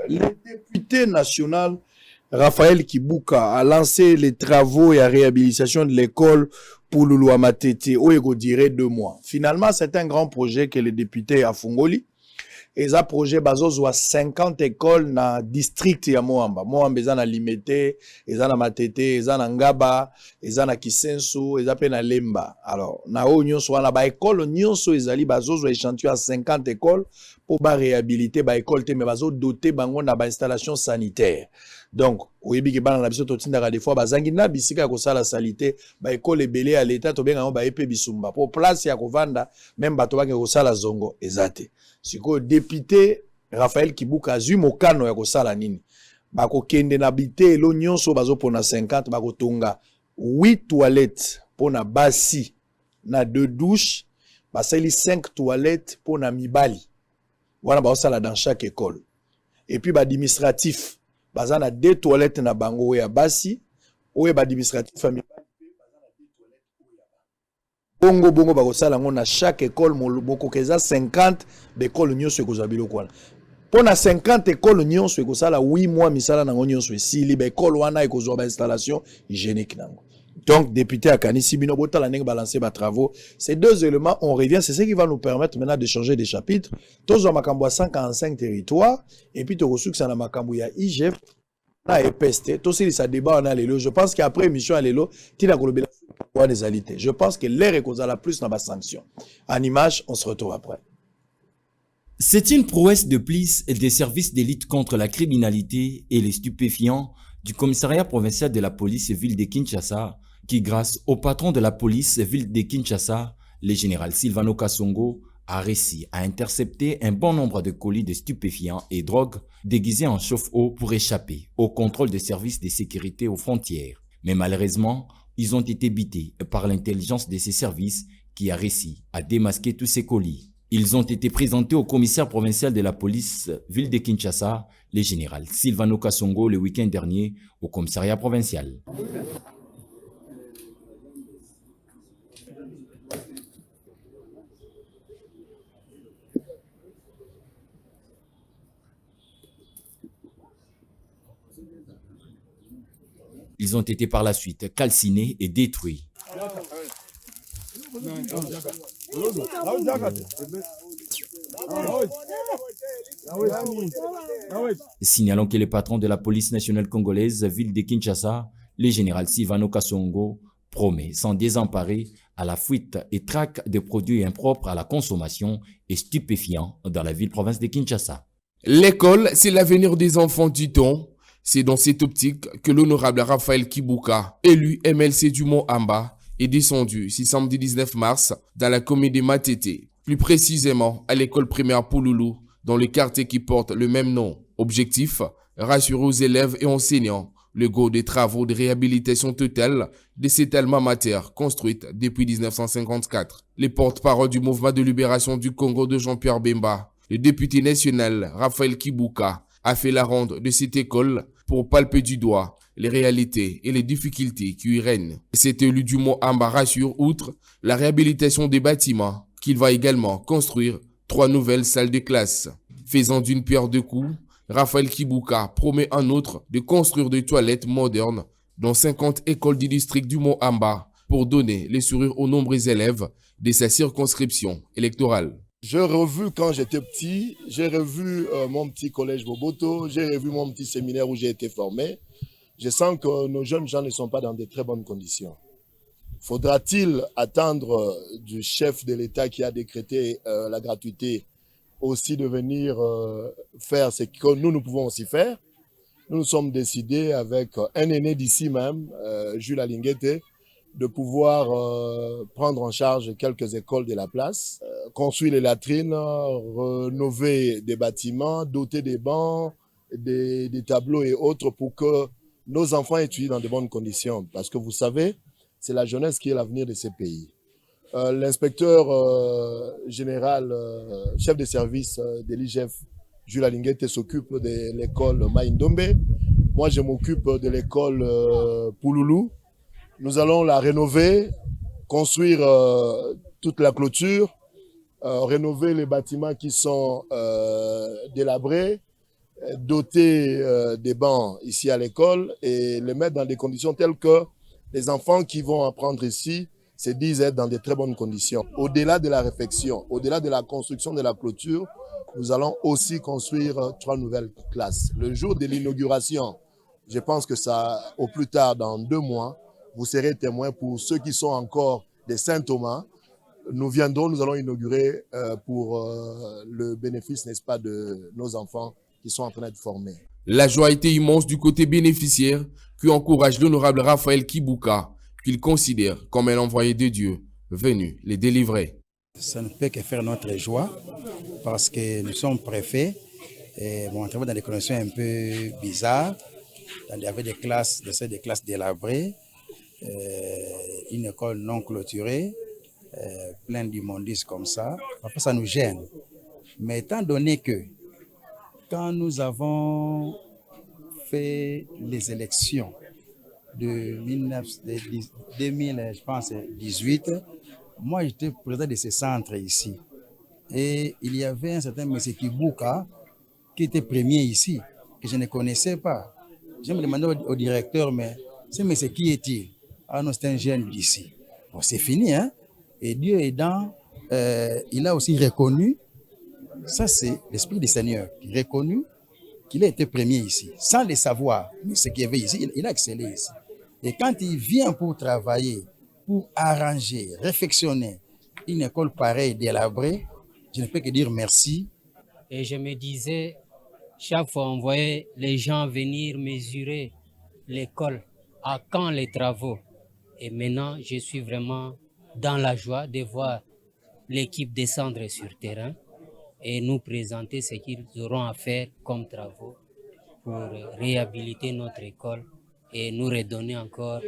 le député national Raphaël Kibuka a lancé les travaux et la réhabilitation de l'école pour Loulou Matete, où il dirait 2 mois. Finalement, c'est un grand projet que les députés a Fungoli. Et ça projet bazo 50 écoles dans district ya Moamba. Moamba eza na Limete, eza na Matete, eza na Ngaba, eza na Kisenso, eza pe na Lemba. Alors, na o nyonso wana ba école nyonso ezali bazo échantillon à 50 écoles pour ba réhabiliter ba école te mais bazo doter bango na ba installation sanitaire. Donc, oyebi ke bana na biso totindaka des fois bazangi na bisika ya kosala salite ba école ebele ya l'état to benga ba epe bisumba pour place ya kovanda même bato bake kosala zongo ezate. Siko député Raphaël Kibuka azui mokano ya kosala nini bako kende na bite elo nyonso bazo pona 50 bako tonga 8 toilettes pona basi na 2 douches basali 5 toilettes pona mibali wana ba osala dans chaque école et puis ba administratif bazana 2 toilettes na bango ya basi oye ba administratif famille bongo bongo bakosala ngo na chaque école moko keza 50 d'école nyonso ekozabilo kwana pona 50 école nyonso ekosala 8 mois misala nango nyonso esili ba école wana ekozwa ba installation hygiénique nango. Donc député Akanisi Bino botala ndenge balancer ba travaux. Ces 2 éléments on revient, c'est ce qui va nous permettre maintenant de changer des chapitres. Tozo makambo ya 145 territoires et puis to resukisa na makambo ya IGF na EPST. To sili sa débat na lelo. Je pense qu'après émission à lelo, tina kolobela kwa des alités. Je pense que l'air est causala plus na ba sanction. En image, on se retrouve après. C'est une prouesse de police et des services d'élite contre la criminalité et les stupéfiants du commissariat provincial de la police ville de Kinshasa qui, grâce au patron de la police ville de Kinshasa, le général Silvano Kasongo, a réussi à intercepter un bon nombre de colis de stupéfiants et drogues déguisés en chauffe-eau pour échapper au contrôle des services de sécurité aux frontières. Mais malheureusement, ils ont été bités par l'intelligence de ces services qui a réussi à démasquer tous ces colis. Ils ont été présentés au commissaire provincial de la police ville de Kinshasa, le général Silvano Kasongo, le week-end dernier au commissariat provincial. Ils ont été par la suite calcinés et détruits. Signalons que le patron de la police nationale congolaise, ville de Kinshasa, le général Sivano Kasongo, promet s'en désemparer à la fuite et traque des produits impropres à la consommation et stupéfiants dans la ville-province de Kinshasa. L'école, c'est l'avenir des enfants, dit-on. C'est dans cette optique que l'honorable Raphaël Kibuka, élu MLC du Mont-Amba, est descendu ce samedi 19 mars dans la commune de Matete, plus précisément à l'école primaire Pouloulou, dans le quartier qui porte le même nom. Objectif, rassurer aux élèves et enseignants le go des travaux de réhabilitation totale de cette alma mater construite depuis 1954. Les porte-parole du mouvement de libération du Congo de Jean-Pierre Bemba, le député national Raphaël Kibuka, a fait la ronde de cette école pour palper du doigt les réalités et les difficultés qui y règnent. Cet élu du Mont-Amba rassure, outre la réhabilitation des bâtiments, qu'il va également construire 3 nouvelles salles de classe. Faisant d'une pierre deux coups, Raphaël Kibuka promet en outre de construire des toilettes modernes dans 50 écoles du district du Mont-Amba pour donner les sourires aux nombreux élèves de sa circonscription électorale. J'ai revu quand j'étais petit, j'ai revu mon petit collège Boboto, j'ai revu mon petit séminaire où j'ai été formé. Je sens que nos jeunes gens ne sont pas dans de très bonnes conditions. Faudra-t-il attendre du chef de l'État qui a décrété la gratuité aussi de venir faire ce que nous pouvons aussi faire? Nous nous sommes décidés avec un aîné d'ici même, Jules Alinguete, de pouvoir prendre en charge quelques écoles de la place, construire les latrines, rénover des bâtiments, doter des bancs, des tableaux et autres pour que nos enfants étudient dans de bonnes conditions. Parce que vous savez, c'est la jeunesse qui est l'avenir de ces pays. L'inspecteur général, chef de service de l'IGF, Jules Alinguete, s'occupe de l'école Maïndombe. Moi, je m'occupe de l'école Pouloulou. Nous allons la rénover, construire toute la clôture, rénover les bâtiments qui sont délabrés, doter des bancs ici à l'école et les mettre dans des conditions telles que les enfants qui vont apprendre ici se disent être dans de très bonnes conditions. Au-delà de la réfection, au-delà de la construction de la clôture, nous allons aussi construire 3 nouvelles classes. Le jour de l'inauguration, je pense que ça, au plus tard dans 2 mois, vous serez témoins. Pour ceux qui sont encore des Saint-Thomas, nous viendrons, nous allons inaugurer pour le bénéfice, n'est-ce pas, de nos enfants qui sont en train d'être formés. La joie a été immense du côté bénéficiaire qui encourage l'honorable Raphaël Kibuka, qu'il considère comme un envoyé de Dieu venu les délivrer. Ça ne peut que faire notre joie parce que nous sommes préfets et on travaille dans des conditions un peu bizarres, avec des classes délabrées, une école non clôturée, plein d'immondices comme ça. Après, ça nous gêne. Mais étant donné que quand nous avons fait les élections de 2018, moi j'étais président de ce centre ici. Et il y avait un certain M. Kibuka qui était premier ici, que je ne connaissais pas. Je me demandais au directeur, mais ce monsieur qui est-il? Ah non, c'est un jeune d'ici. Bon, c'est fini, hein? Et Dieu aidant, il a aussi reconnu, ça c'est l'Esprit du Seigneur, qui a reconnu qu'il a été premier ici, sans le savoir. Mais ce qu'il y avait ici, il a excellé ici. Et quand il vient pour travailler, pour arranger, réfectionner une école pareille, délabrée, je ne peux que dire merci. Et je me disais, chaque fois on voyait les gens venir mesurer l'école, à quand les travaux. Et maintenant, je suis vraiment dans la joie de voir l'équipe descendre sur terrain et nous présenter ce qu'ils auront à faire comme travaux pour réhabiliter notre école et nous redonner encore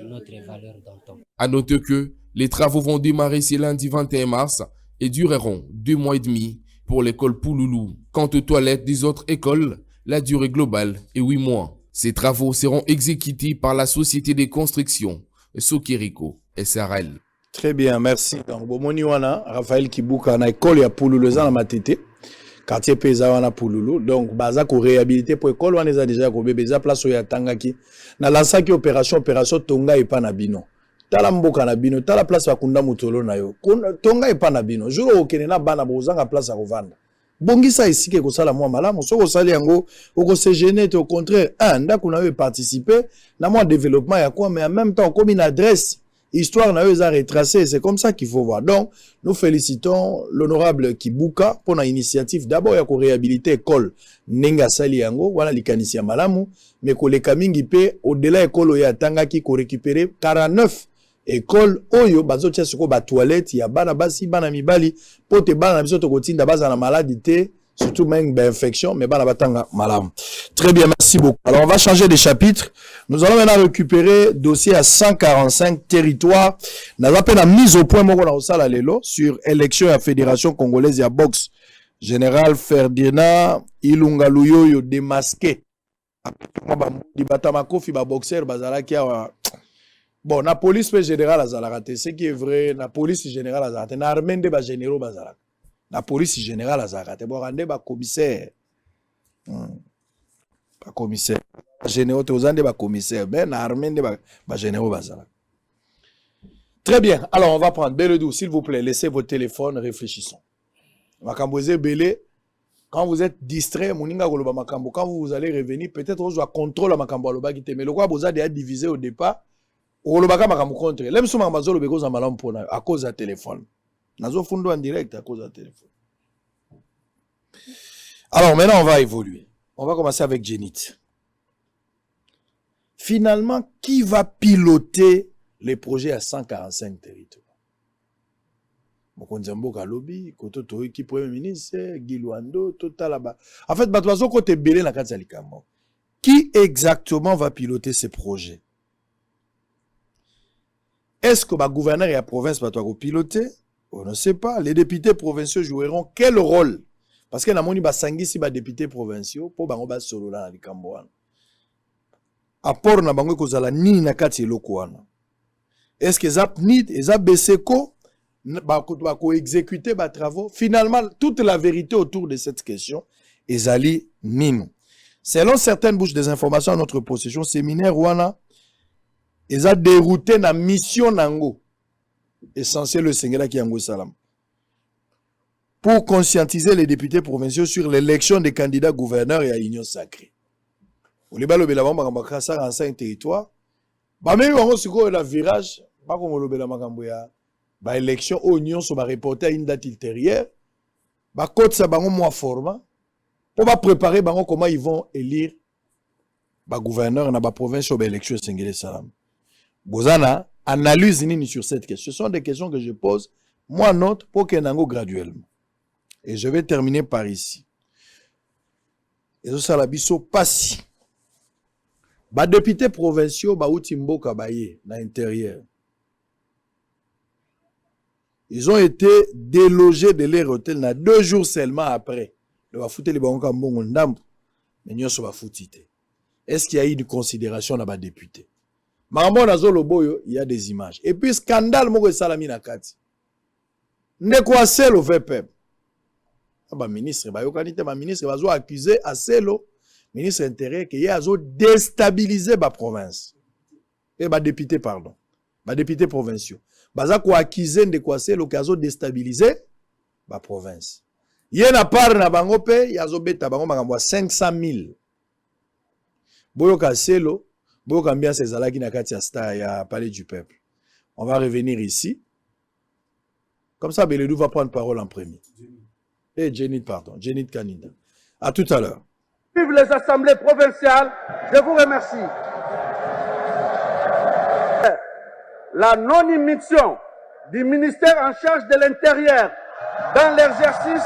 notre valeur d'antan. À noter que les travaux vont démarrer ce lundi 21 mars et dureront 2 mois et demi pour l'école Pouloulou. Quant aux toilettes des autres écoles, la durée globale est 8 mois. Ces travaux seront exécutés par la société de construction Sokiriko SRL. Très bien, merci. Donc, bomoni wana Raphaël Kibuka na école ya Pouloulou za na Matete, quartier peza wana Pouloulou. Donc baza ko réhabiliter pour école wana déjà ko bébé za place ya tangaki. Na lansaki opération tonga et pas na bino. tala mboka na bino tala place bakunda mutolo na yo tonga epa na bino jour okene na bana bozanga place ya kovanda bongisa esike kosala mwa malamu soko sali yango okose gêner te au contraire ndako na yo participer na mwa développement ya quoi mais en même temps comme une adresse histoire na yo eza retracée c'est comme ça qu'il faut voir donc nous félicitons l'honorable Kibuka pour la initiative d'abord ya ko réhabiliter école nenga sali yango wala likanisi ya malamu mais ko leka mingi pe au-delà école ya tangaki ko récupérer 49 école oyo bazotia siko ba toilette ya bana basi bana mibali pote bana biso to kotinda baza na maladie surtout même infection mais bana batanga malamu. Très bien, merci beaucoup. Alors on va changer de chapitre. Nous allons maintenant récupérer dossier à 145 territoires. Nous avons fait la mise au point moko na osala lelo sur élection à Fédération congolaise ya boxe. Général Ferdinand Ilunga Luyoyo démasqué. Di batama kofi ba boxeur bazalaki awa. Bon, la police générale a zalakate, ce qui est vrai, la police générale a zalakate, na armée de ba généraux bazalak. La police générale a zalakate, bon rende ba commissaire. Pas commissaire. Généraux te ozande ba commissaire, ben na armée de ba généraux bazalak. Très bien. Alors on va prendre Beledou, s'il vous plaît, laissez vos téléphones, réfléchissons. Makamboze Belé, quand vous êtes distrait, moninga goloba makambo, quand vous allez revenir, peut-être vous avez contrôle makambo aloba gite, mais le quoi vous avez déjà divisé au départ. Olobaka makambo contre. Lem suma mazolo beko za malamu pona à cause du téléphone. Nazo fundo en direct à cause du téléphone. Alors maintenant on va évoluer. On va commencer avec Jenit. Finalement, qui va piloter les projets à 145 territoires? Mokonzambo Kalobi, Koto Toiki Premier ministre, Guy Luando, Totalaba. En fait, Batwazo côté belé na kati likambo. Qui exactement va piloter ces projets? Est-ce que le gouverneur et la province va piloter? On ne sait pas. Les députés provinciaux joueront quel rôle? Parce que nous avons des députés provinciaux pour que solo là dans Camboane. Apport na bango kozala ni na kati lokoana. Est-ce que zap nid et zap beseko ba ko exécuter ba travaux? Finalement, toute la vérité autour de cette question est ali nino. Selon certaines bouches des informations à notre possession, séminaire wana ils ont dérouté na mission nango essentiel le Seigneur qui yango salam pour conscientiser les députés provinciaux sur l'élection des candidats gouverneurs et à l'union sacrée. Au libalo bela bamba kamba ça en 5 territoires. Ba même on siko la virage pas comme le bela makambo ya ba élection union so ba reporter à une date ultérieure. Ba côte ça bango moi format pour ba préparer bango comment ils vont élire ba gouverneur na ba province au élection Seigneur salam. Bozana, analyse nini sur cette question. Ce sont des questions que je pose, moi note, pour qu'elle n'en graduellement. Et je vais terminer par ici. Et ça, la biso passi. Ba députés provinciaux, ba outimbo kabaye, na intérieur. Ils ont été délogés de leur hôtel, na 2 jours seulement après. Le va foutre les banques en bon ndam, mais n'y a pas foutité. Est-ce qu'il y a eu de considération dans ba député? Maman Nazolo Boyo, il y a des images. Et puis, scandale, moko salami na kati. Ne quoi selo VPEP. Ba ministre, ba yokanite, ba ministre, ba zo accusé à selo, ministre intérieur, qui a zo déstabilisé ba province. Et ba député, pardon. Ba député provinciaux. Ba za ko accusé de quoi selo, qui a zo déstabilisé ba province. Yen a part na bango pe, ya zo beta bango makambo 500 000. Boyo ka selo, beaucoup ambiance ezalaki na kati ya star ya Palais du Peuple. On va revenir ici. Comme ça, Beledou va prendre parole en premier. Et Jenit, pardon. Jenit Kaninda. À tout à l'heure. Vive les assemblées provinciales. Je vous remercie. La non-émission du ministère en charge de l'Intérieur dans l'exercice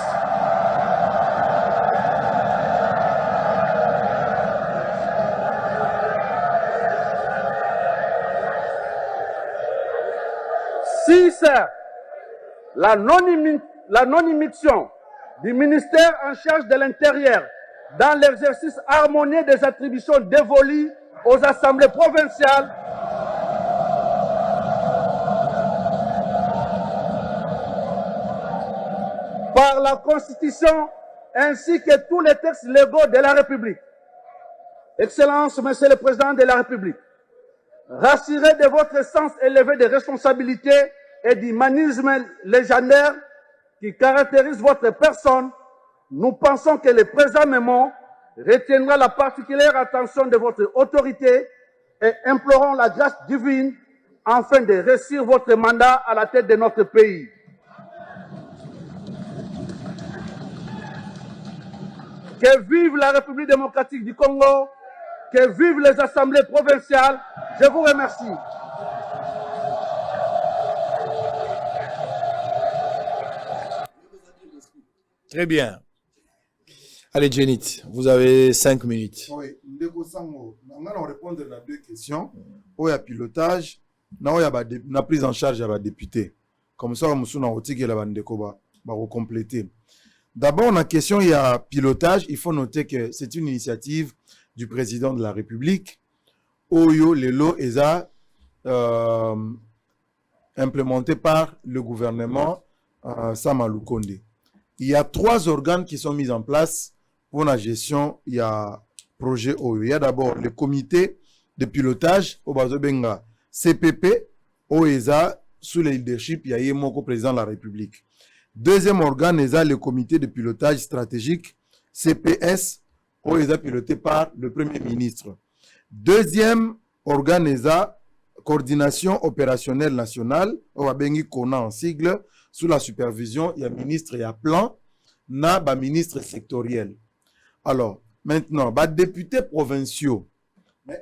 la non-émission du ministère en charge de l'Intérieur dans l'exercice harmonieux des attributions dévolues aux assemblées provinciales par la Constitution ainsi que tous les textes légaux de la République. Excellence, Monsieur le Président de la République, rassurés de votre sens élevé de responsabilité et d'humanisme légendaire qui caractérise votre personne, nous pensons que le présent mémo retiendra la particulière attention de votre autorité et implorons la grâce divine afin de réussir votre mandat à la tête de notre pays. Que vive la République démocratique du Congo, que vivent les assemblées provinciales. Je vous remercie. Très bien. Allez, Jenit, vous avez 5 minutes. Oui, Ndeko Sango, on va répondre à 2 questions. Il y a pilotage, il y a la prise en charge des députés. Comme ça, on va compléter. D'abord, la question, il y a pilotage. Il faut noter que c'est une initiative du président de la République. Oyo Lelo Eza, implémenté par le gouvernement Sama Lukonde. Il y a 3 organes qui sont mis en place pour la gestion. Il y a projet Oyo. Il y a d'abord le comité de pilotage au Bazobenga CPP OESA sous le leadership il y a Yemoko président de la République. Deuxième organe est le comité de pilotage stratégique CPS OESA piloté par le Premier ministre. Deuxième organe est coordination opérationnelle nationale au Bengi Kona en sigle sous la supervision il y a ministre et il y a plan na ba ministre sectoriel. Alors maintenant ba députés provinciaux,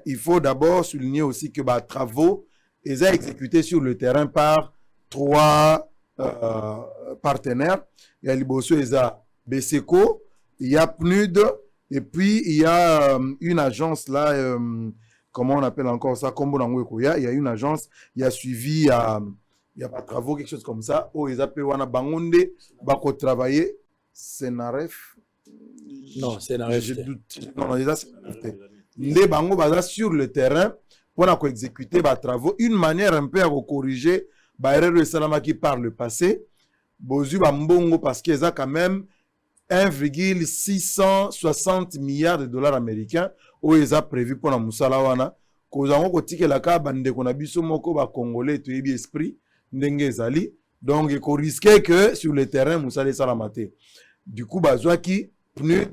il faut d'abord souligner aussi que ba travaux ils ont exécutés sur le terrain par 3 partenaires. Il y a Liboso, il y a BSECO, il y a PNUD, et puis il y a une agence là, comment on appelle encore ça, il y a une agence, il y a suivi, il y a pas de travaux, quelque chose comme ça, où ils appellent Wana Bangonde, Bako travailler, Sénaref. Non, Sénaref. Je doute. Non, ils ont les Bango baza sur le terrain pour exécuter les travaux, une manière un peu à corriger Bayrero et Salamaki par le passé, Bozu Bambongo parce qu'ils ont quand même 1,660 milliards de dollars américains où ils ont prévu pour la Moussalawana. Nous avons dit que la bande qu'on a biso moko ba congolais tu es esprit ndenge zali donc il risquait que sur le terrain Moussala Salamate. Du coup bazwaki PNUD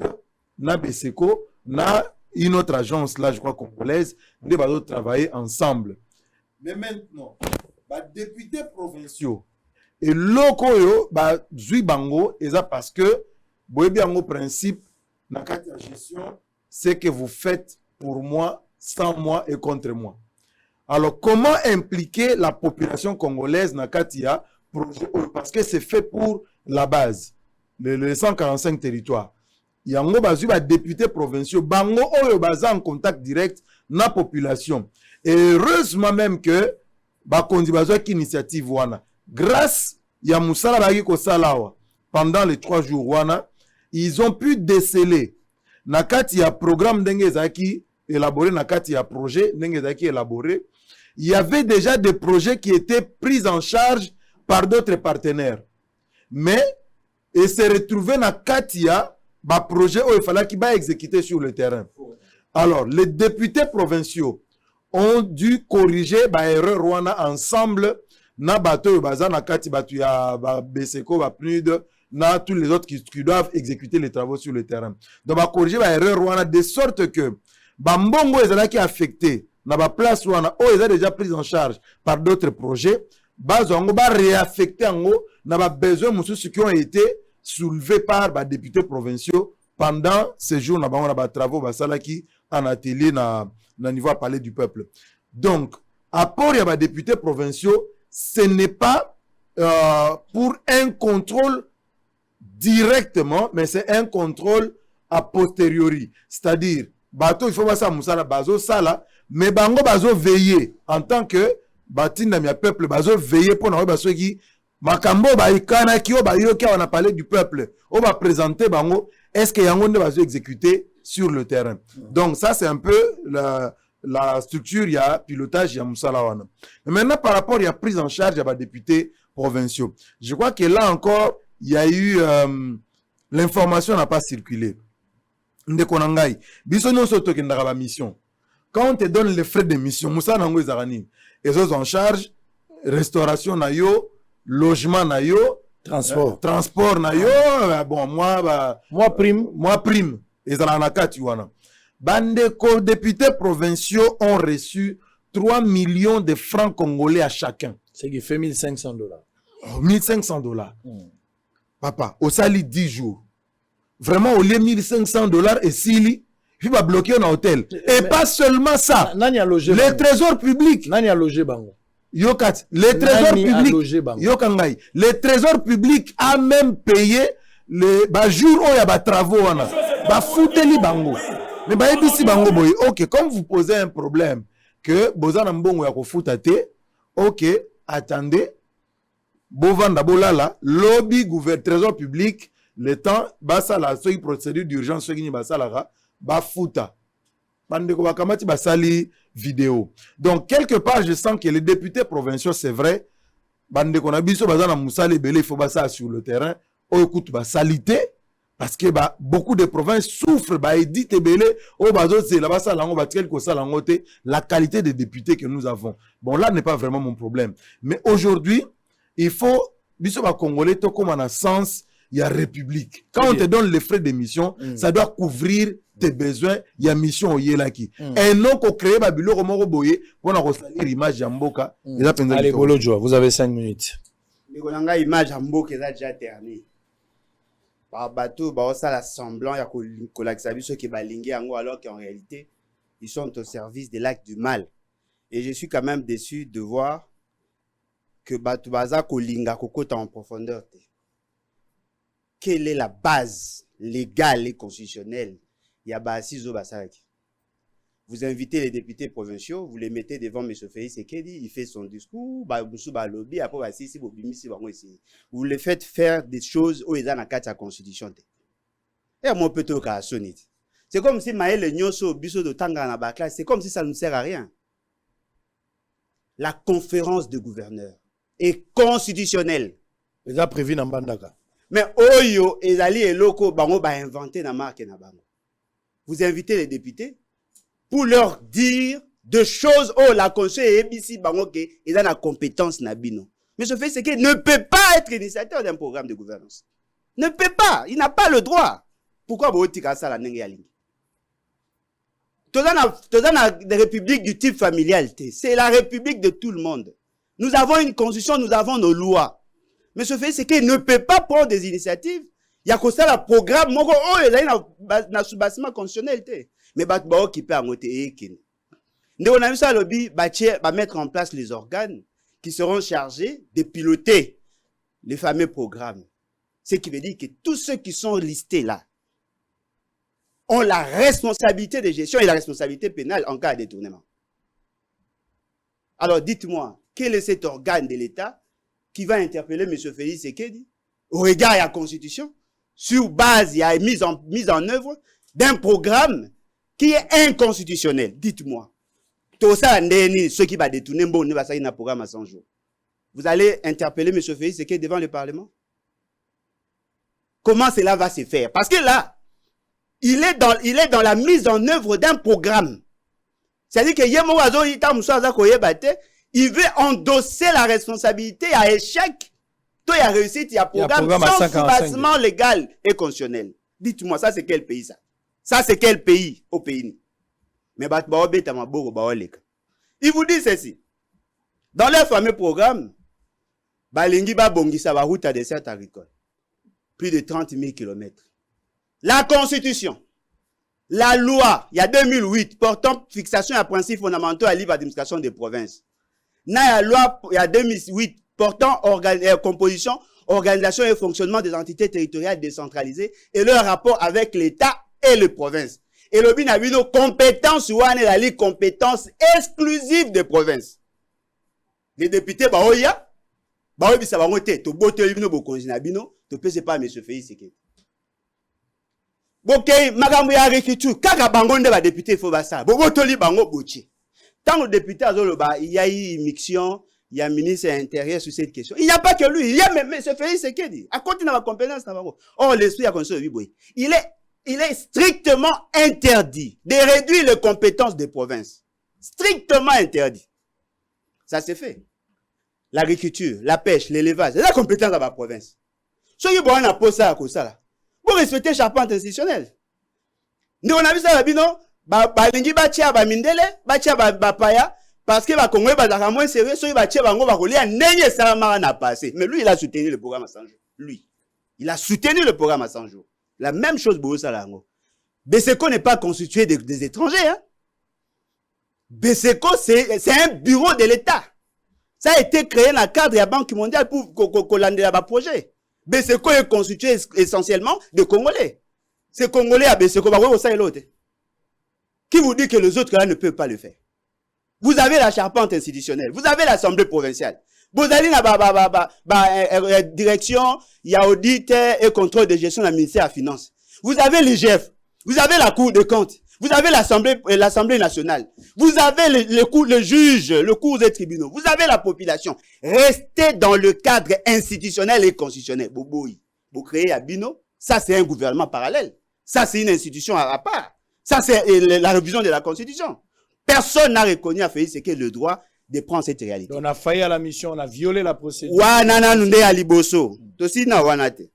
na BSECO na une autre agence là je crois congolaise de bazo travailler ensemble. Mais maintenant les députés provinciaux et locaux zui bango et ça parce que boyebi yango principe na kati ya gestion c'est que vous faites pour moi sans moi et contre moi. Alors comment impliquer la population congolaise na kati ya projet parce que c'est fait pour la base les 145 territoires. Yango bazui ba députés provinciaux bango oyo baza en contact direct na population et heureusement même que bakondi bazwa ki initiative wana grâce ya musala baki ko salawa pendant les 3 jours wana ils ont pu déceler na kati ya programme ndenge ezaki élaboré na kati ya projet ndenge ezaki élaboré il y avait déjà des projets qui étaient pris en charge par d'autres partenaires mais et se retrouver na kati ya ba projet où il fallait qu'il ba exécuter sur le terrain. Alors les députés provinciaux ont dû corriger ba erreur wana ensemble na bato baza na kati batu ya ba BSECO ba PNUD na tous les autres qui doivent exécuter les travaux sur le terrain. Donc ba corriger ba erreur wana de sorte que ba mbongo ezala ki affecté na ba place wana o eza déjà pris en charge par d'autres projets bazo ngo ba réaffecter ngo na ba besoins mususu qui ont été soulevés par ba députés provinciaux pendant ces jours na ba ba travaux ba salaki en atelier na niveau à parler du peuple. Donc, apport à des députés provinciaux, ce n'est pas pour un contrôle directement, mais c'est un contrôle a posteriori. C'est-à-dire, bateau, il faut pas ça, moussala, bazo, sala, mais bango, bazo, veiller, en tant que batin de peuple, bazo, veiller pour nous, bazo, qui, makambo, baikana, qui, on a parlé du peuple, on va présenter, bango, est-ce que yango ne va exécuter sur le terrain. Donc ça c'est un peu la structure, il y a pilotage, il y a Moussalawana. Mais maintenant par rapport il y a prise en charge, il y a des députés provinciaux. Je crois que là encore, il y a eu l'information n'a pas circulé. Ndekonangai, biso no soto kendaka ba mission. quand on te donne les frais d'émission, Moussa Nango Zarani, ils sont en charge, restauration na yo, logement na yo, transport na yo, bon, moi prime, ils sont en akati wana. Bandeko députés provinciaux ont reçu 3 millions de francs congolais à chacun. Ce qui fait $1,500. 1,500. Papa, au sali 10 jours. Vraiment, au lieu de $1,500 et Sili, il va bloquer un hôtel. Et pas seulement ça. Les trésors publics. Nani a logé bango. Yokat, les trésors publics. Yokangai. Les trésors publics a même payé le jour où il y a des travaux. Fouteli bango. Mais ici bango boy. Ok, comme vous posez un problème que bozana mbongo ya kofutate, ok, attendez. Bovanda bolala, lobby trésor public, le temps, basa la soy procédure d'urgence, soy ni basa la bafuta. Bandeko bakamati basali vidéo. Donc quelque part je sens que les députés provinciaux c'est vrai, bandeko na biso bazana musale belé, il faut basa sur le terrain, on écoute basalité parce que beaucoup de provinces souffrent édite belé, c'est la basa lango batel ko sa langote, la qualité des députés que nous avons. Bon là n'est pas vraiment mon problème, mais aujourd'hui il faut, biso ba Congolais, to comme en a sens, il y a république. Quand on te donne les frais d'émission, ça doit couvrir tes besoins, il y a mission au Yélaki. Et non qu'on crée Babilo Romoro Boye, pour en ressentir l'image Jamboka. Allez, Bolojo, vous avez 5 minutes. L'image image Jamboka est déjà terminée. Par bateau, ça la semblant, il y a Kolaksabi, ceux qui balingé alors qu'en réalité, ils sont au service de l'acte du mal. Et je suis quand même déçu de voir que Batubaza Kolinga Kokota en profondeur. Quelle est la base légale et constitutionnelle? Il y a Bassizo Basaki. Vous invitez les députés provinciaux, vous les mettez devant M. Félix Sekedi, il fait son discours, vous les faites faire des choses où ils ont la constitution. Et moi, peut-être qu'à Sonit. C'est comme si Maël Nyoso, Bisso de Tangana Bakla, c'est comme si ça ne sert à rien. La conférence de gouverneurs est constitutionnelle. Ils ont prévu dans Bandaka. Mais Oyo, Ezali et Loko, Bango, ba inventé na marque na Bango. Vous invitez les députés pour leur dire de choses, oh, la conseil et ABC, Bango, ils ont la compétence na bino. Mais ce fait, c'est qu'il ne peut pas être initiateur d'un programme de gouvernance. Ne peut pas. Il n'a pas le droit. Pourquoi vous tika ça la nengi alingi? Tozana des républiques du type familialité. C'est la république de tout le monde. Nous avons une constitution, nous avons nos lois. Mais ce fait, c'est qu'il ne peut pas prendre des initiatives. Il y a que ça, le programme, moko, oh, il y a un sous-bassement constitutionnel. Mais batbao qui peut amoter kin. Nous on a vu ça, lobby, va mettre en place les organes qui seront chargés de piloter les fameux programmes. Ce qui veut dire que tous ceux qui sont listés là ont la responsabilité de gestion et la responsabilité pénale en cas de détournement. Alors dites-moi, quel est cet organe de l'État qui va interpeller M. Félix Sekedi au regard de la Constitution, sur base, il y a mise en œuvre d'un programme qui est inconstitutionnel. Dites-moi. Tout ça, ceux qui vont détourner un programme à 100 jours. Vous allez interpeller M. Félix Sekedi devant le Parlement? Comment cela va se faire? Parce que là, il est dans la mise en œuvre d'un programme. C'est-à-dire que il veut endosser la responsabilité à échec. Toi, il y a réussite, il y a programme sans sous-bassement légal et constitutionnel. Dites-moi, ça c'est quel pays ça? Ça c'est quel pays au pays? Mais il vous dit ceci. Dans leur fameux programme, Balingi ba bongisa ba route à dessert agricole. Plus de 30 000 km. La Constitution, la loi, il y a 2008, portant fixation à principes fondamentaux à libre administration des provinces. Il y a la loi, il y a 2008, portant composition, organisation et fonctionnement des entités territoriales décentralisées et leur rapport avec l'État et les provinces. Et le bin a vu nos compétences ou la compétences exclusives des provinces. Les députés, baoya, baoya ça va monter, to bote libino bokonjina bino, to pese pas monsieur Félix Sekedi. Ok, magambo ya rekitu, kaka bango nde ba député faut ba ça. Boboto li bango bochi. Tant le député azoloba, il y a eu une mission, il y a un ministre intérieur sur cette question. Il n'y a pas que lui, il y a même M. Félix Sekedi. À côté de la compétence, or l'esprit a construit il est strictement interdit de réduire les compétences des provinces. Strictement interdit. Ça s'est fait. L'agriculture, la pêche, l'élevage, c'est la compétence de la province. Ceux qui ont un poste à cause ça, vous respectez la charpente institutionnelle. Nous, on a vu ça, Rabino, balingi batia mindele, batia paya, parce que Congolais bazaka moins sérieux, ceux qui batia bango bakolia nenye salamara n'a passé. Mais lui, il a soutenu le programme à 100 jours. Lui, il a soutenu le programme à 100 jours. La même chose pour Salango. Beseko n'est pas constitué des étrangers. Hein? Beseko, c'est un bureau de l'État. Ça a été créé dans le cadre de la Banque mondiale pour collander le projet. Beseko est constitué essentiellement de Congolais. Ces Congolais à Beseko, qui vous dit que les autres là ne peuvent pas le faire? Vous avez la charpente institutionnelle, vous avez l'Assemblée provinciale. Vous allez dans la direction, il y a audit et contrôle de gestion de la ministère des Finances. Vous avez l'IGF, vous avez la Cour des comptes, vous avez l'Assemblée nationale, vous avez le juge, le cours des tribunaux, vous avez la population. Restez dans le cadre institutionnel et constitutionnel. Vous créez Abino, ça c'est un gouvernement parallèle. Ça c'est une institution à part. Ça c'est la révision de la Constitution. Personne n'a reconnu à Félix Tshisekedi le droit de prendre cette réalité. On a failli à la mission, on a violé la procédure. Wana nunde aliboso. Tosi na wanate.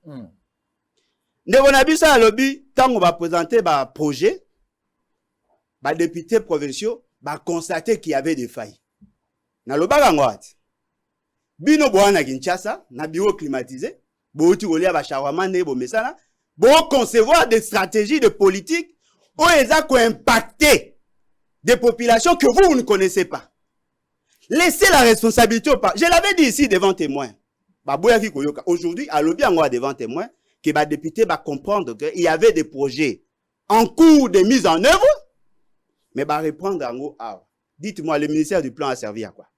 Ndeko na biso à lobby, tant on va présenter un projet, les députés provinciaux va constater qu'il y avait des failles. Na lobaka ngwati. Bino boana Kinshasa, na bureau climatisé, bo uti olia ba shawamane bo mesana, bo concevoir des stratégies de politique où ils ont impacté des populations que vous ne connaissez pas. Laissez la responsabilité au parti. Je l'avais dit ici devant témoin. Aujourd'hui, à lobby devant témoin, que les députés va comprendre qu'il y avait des projets en cours de mise en œuvre, mais va reprendre en gros. Dites-moi, le ministère du Plan a servi à quoi?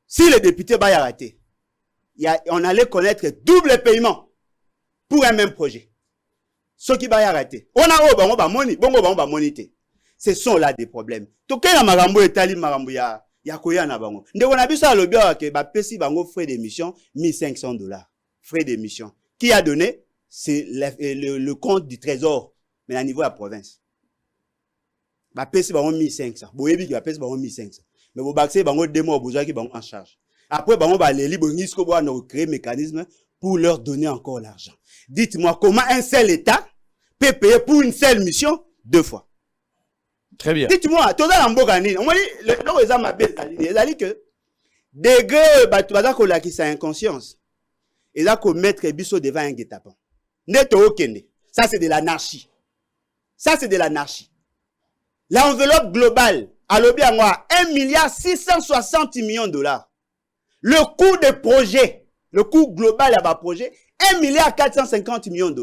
Si les députés va y arrêter, on allait connaître double paiement pour un même projet. Ce qui va y arrêter. On a monité. Ce sont là des problèmes. Tout cas, marambo etali marambo ya koya na bango. Ndeko na biso alobi ke ba pesi bango frais d'émission $1,500. Frais d'émission. Qui a donné? C'est le compte du trésor, mais à niveau de la province. Ba pesi bango 1,500. Boyebi ki ba pesi bango 1,500. Mais bo bakse bango demo besoin ki bango en charge. Après bango ba leli bo risque bo na créer mécanisme pour leur donner encore l'argent. Dites-moi comment un seul État peut payer pour une seule mission 2 fois. Très bien. Dites-moi, tout ça, on dit, que degré, baza ko la qui sa inconscience. Et là, qu'on mettre biso devant un guet-apens. Ça, c'est de l'anarchie. Ça, c'est de l'anarchie. L'enveloppe globale, à l'objet à moi, $1,660 millions. Le coût de projet, le coût global à bas projet, $1,450 millions.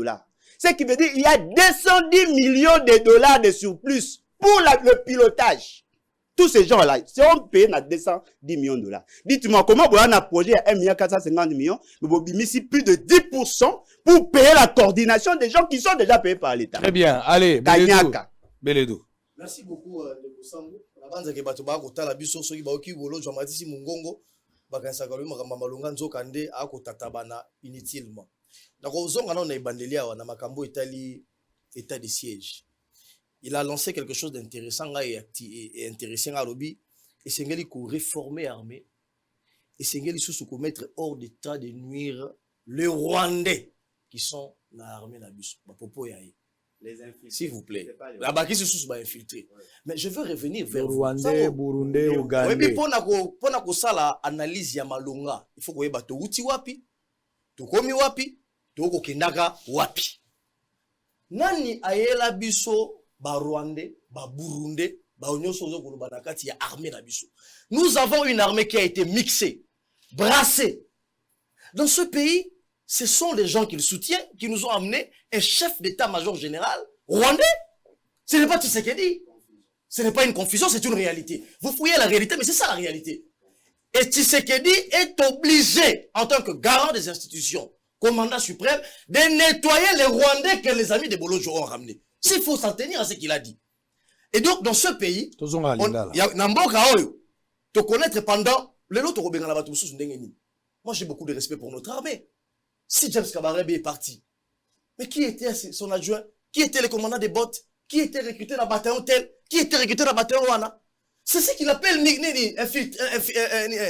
Ce qui veut dire qu'il y a 210 millions de dollars de surplus pour le pilotage. Tous ces gens-là, si on paye 210 millions de dollars. Dites-moi, comment vous avez un projet à 1,450 millions, mais vous avez mis plus de 10% pour payer la coordination des gens qui sont déjà payés par l'État. Très bien. Allez, Beledou. Merci beaucoup, de Sango. La bande qui va côté la biso, ceux qui va qui volo, Jean-Baptiste Mungongo, bakansa kalu makamba malunga nzokande akotatabana inutilement. Donc, aux on a bandelia na makambo Italie, état de siège. Il a lancé quelque chose d'intéressant et intéressant à lobby. Et c'est qu'il faut réformer l'armée. Et c'est qu'il faut mettre hors d'état de nuire les Rwandais qui sont dans l'armée. S'il vous plaît. Là-bas, qui se sont infiltrés. Mais je veux revenir vers Rwandais, Burundais, Ougandais. Oui, pour ça, l'analyse ya malonga, il faut que vous ayez uti wapi, tukomi wapi, toko kendaka wapi. Nani ayela biso ba Rwandais, ba Burundais, ba onyoso zo koloba na kati ya armée na biso. Nous avons une armée qui a été mixée, brassée. Dans ce pays, ce sont les gens qui le soutiennent, qui nous ont amené un chef d'état-major général rwandais. Ce n'est pas Tshisekedi. Ce n'est pas une confusion, c'est une réalité. Vous fouillez la réalité, mais c'est ça la réalité. Et Tshisekedi est obligé, en tant que garant des institutions, commandant suprême, de nettoyer les Rwandais que les amis de Bolojo ont ramenés. S'il faut s'en tenir à ce qu'il a dit. Et donc, dans ce pays, il y a Namboka Oyo, te connaître pendant le lot moi, j'ai beaucoup de respect pour notre armée. Si James Kabarebe est parti, mais qui était son adjoint? Qui était le commandant des bottes? Qui était recruté dans le bataillon tel? qui était recruté dans la c'est ce qu'il appelle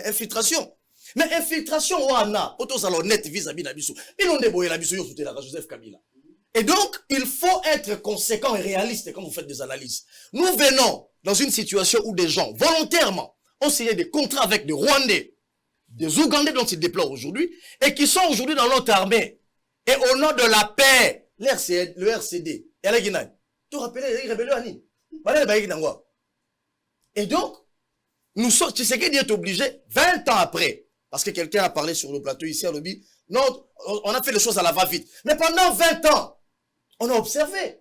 infiltration. Mais infiltration, autos honnête vis-à-vis de Nabiso. Ils ont déboyé la Bisso, Joseph Kabila. Et donc, il faut être conséquent et réaliste quand vous faites des analyses. Nous venons dans une situation où des gens, volontairement, ont signé des contrats avec des Rwandais, des Ougandais dont ils déplorent aujourd'hui, et qui sont aujourd'hui dans notre armée. Et au nom de la paix, le RCD, et la Guinée, tout rappelez les rébellions à Nîmes. Et donc, nous sommes, tu sais qu'il est obligé, 20 ans après, parce que quelqu'un a parlé sur le plateau ici à Lobby, non, on a fait les choses à la va-vite. Mais pendant 20 ans, on a observé.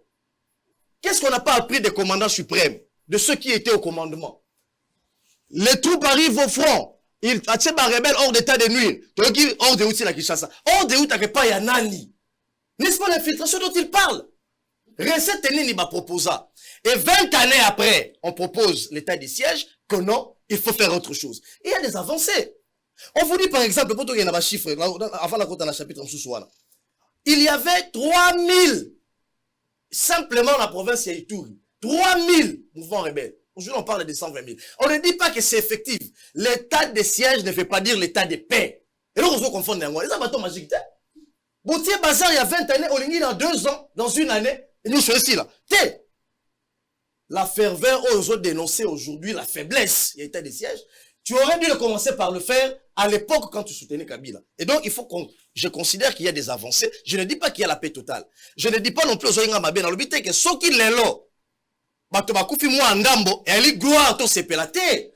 Qu'est-ce qu'on n'a pas appris des commandants suprêmes, de ceux qui étaient au commandement? Les troupes arrivent au front. Ils attirent les rebelles hors d'état de nuire. Hors de où c'est la Kinshasa. Hors de où t'as pas Yanani. N'est-ce pas l'infiltration dont il parle? Recette Nini m'a proposé. Et 20 années après, on propose l'état de siège que non, il faut faire autre chose. Et il y a des avancées. On vous dit par exemple, pour il y a un chiffre, avant la côte dans le chapitre il y avait 3000, simplement la province Yaïtouri, 3000 mouvements rebelles. Aujourd'hui, on parle de 120 000. On ne dit pas que c'est effectif. L'état de siège ne veut pas dire l'état de paix. Et là, on se confond les bâtons magiques. Boutier Bazar, il y a 20 années, on l'a dans 2 ans, dans une année, et nous sommes ici là. La ferveur aux autres dénoncer aujourd'hui la faiblesse, il y a état de siège. Tu aurais dû le commencer par le faire à l'époque quand tu soutenais Kabila. Et donc, il faut je considère qu'il y a des avancées. Je ne dis pas qu'il y a la paix totale. Je ne dis pas non plus aux Oyenga Mabé dans le but que ceux qui l'ont là, bato bakufi moi ndambo et ali gloire to sepelate.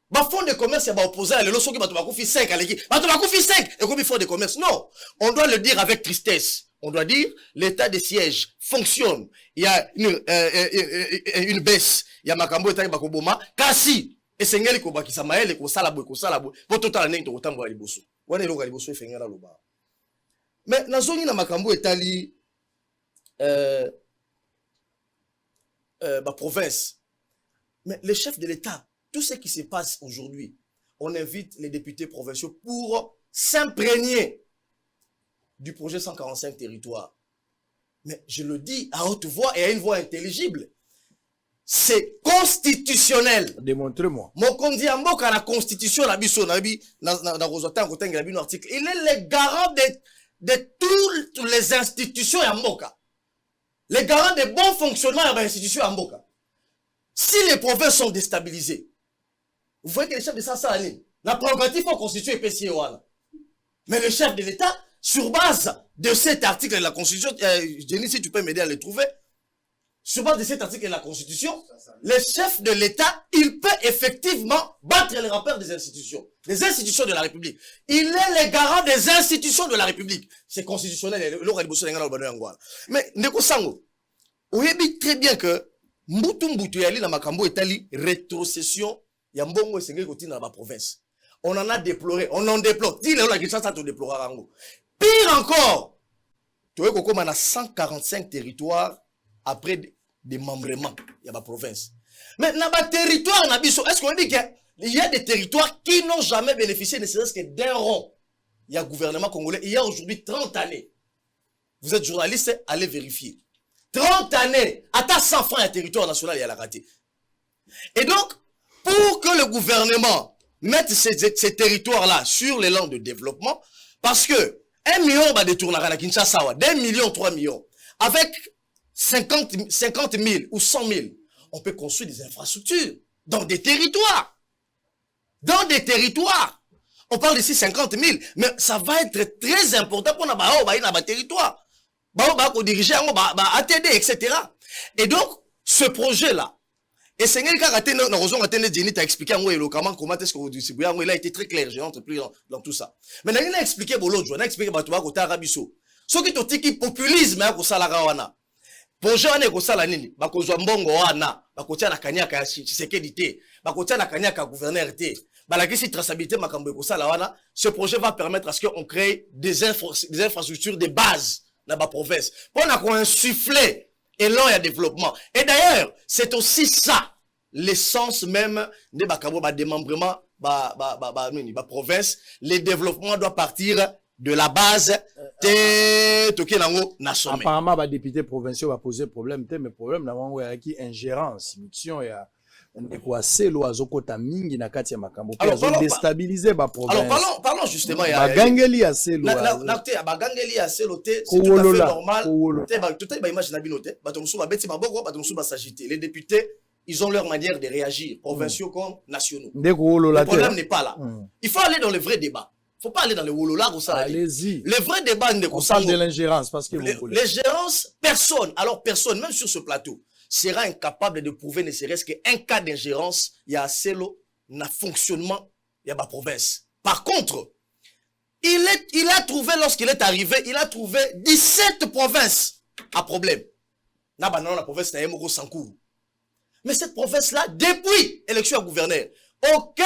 Ba fond de commerce ya ba opposé à lelo soki bato bakufi 5 aleki. Bato bakufi 5 et comme fond de commerce. Non, on doit le dire avec tristesse. On doit dire l'état de siège fonctionne. Il y a une baisse. Il y a makambo etaki bakoboma kasi esengeli ko bakisa maele ko sala boy po total neng to kotambo liboso. Wana eloko liboso efengela loba. Mais nazongi na makambo etali province. Mais le chef de l'État, tout ce qui se passe aujourd'hui, on invite les députés provinciaux pour s'imprégner du projet 145 territoires. Mais je le dis à haute voix et à une voix intelligible. C'est constitutionnel. Démontrez-moi. Mokondi Amboka, la constitution, la biso, l'article, il est le garant de toutes les institutions à Amboka. Les garants de bon fonctionnement de l'institution à Mboka. Si les provinces sont déstabilisées, vous voyez que les chefs de ça la prérogative faut constituer PCA. Mais le chef de l'État, sur base de cet article de la Constitution, Jenny, si tu peux m'aider à le trouver, sur base de cet article de la Constitution, le chef de l'État, il peut effectivement battre les rappeurs des institutions de la République. Il est le garant des institutions de la République. C'est constitutionnel. Mais, Ndeko Sango, vous voyez très bien que Mbutu yali na makambo etali rétrocession ya mbongo esengeli koti na ba province. On en a déploré, on en déplore. Dis le la Kinshasa to déplorer rango. Pire encore, tu vois qu'on a 145 territoires après des membrements ya ba province. Mais na ba territoire na biso, est-ce qu'on dit qu'il y a des territoires qui n'ont jamais bénéficié ne serait-ce que d'un rond? Il y a un gouvernement congolais, il y a aujourd'hui 30 années. Vous êtes journaliste, allez vérifier. 30 années, à 100 francs à territoire national, il y a la raté. Et donc, pour que le gouvernement mette ces territoires-là sur l'élan de développement, parce que 1 million va détourner à Kinshasa, 2 millions, 3 millions, avec 50 000 ou 100 000, on peut construire des infrastructures dans des territoires. Dans des territoires. On parle ici 50 000, mais ça va être très important pour nos territoires. Diriger, ATD, etc. Et donc, ce projet-là, et c'est a expliqué comment est-ce que vous distribuez, il a été très clair, j'ai entrepris dans tout ça. Mais il a expliqué, il a expliqué, ce qui est qui populisme, projet wana ekosala nini bakozwa mbongo wana bakotia na kanyaka ya Tshisekedi te bakotia na kanyaka ya gouverneur te balakisi traçabilité makambo ekosala wana. Ce projet va permettre à ce qu'on crée des infrastructures de base dans la province pour qu'on insuffler élan et développement. Et d'ailleurs c'est aussi ça l'essence même de bakabo ba démembrement ba province. Le développement doit partir de la base te toke nango na sommet. Apparemment, les députés provinciaux va poser problème, mais problème, il y a qui ingérence, mission, il y a quoi, c'est l'oiseau kota mingi na kati ya makambo. Alors, déstabiliser ma province. Alors, parlons justement. Bagangeli à c'est l'oiseau. Bagangeli à c'est l'oté, c'est tout à fait normal. Tout à fait image na binoté. Batomsou ba beti maboko, batomsou ba s'agiter. Les députés, ils ont leur manière de réagir, provinciaux comme nationaux. Le problème n'est pas là. Il faut aller dans le vrai débat. Il ne faut pas aller dans le wolola ou ça. Allez-y. Le vrai débat n'est on parle de l'ingérence parce que l'ingérence, personne, même sur ce plateau, sera incapable de prouver ne serait-ce qu'un cas d'ingérence. Il y a assez na fonctionnement, il y a ma province. Par contre, il a trouvé, lorsqu'il est arrivé, il a trouvé 17 provinces à problème. La province n'a pas Sankourou. Mais cette province-là, depuis l'élection à gouverneur, aucun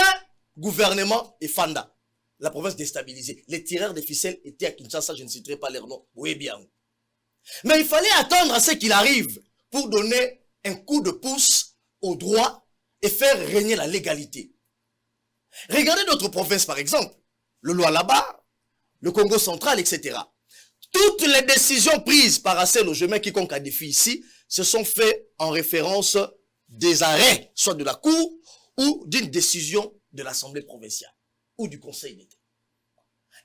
gouvernement est fanda. La province déstabilisée. Les tireurs de ficelles étaient à Kinshasa, je ne citerai pas leur nom. Oui, bien. Mais il fallait attendre à ce qu'il arrive pour donner un coup de pouce au droit et faire régner la légalité. Regardez d'autres provinces, par exemple. Le Lualaba, le Congo central, etc. Toutes les décisions prises par Asselo, je mets quiconque a défi ici, se sont faites en référence des arrêts, soit de la Cour ou d'une décision de l'Assemblée provinciale ou du Conseil d'État.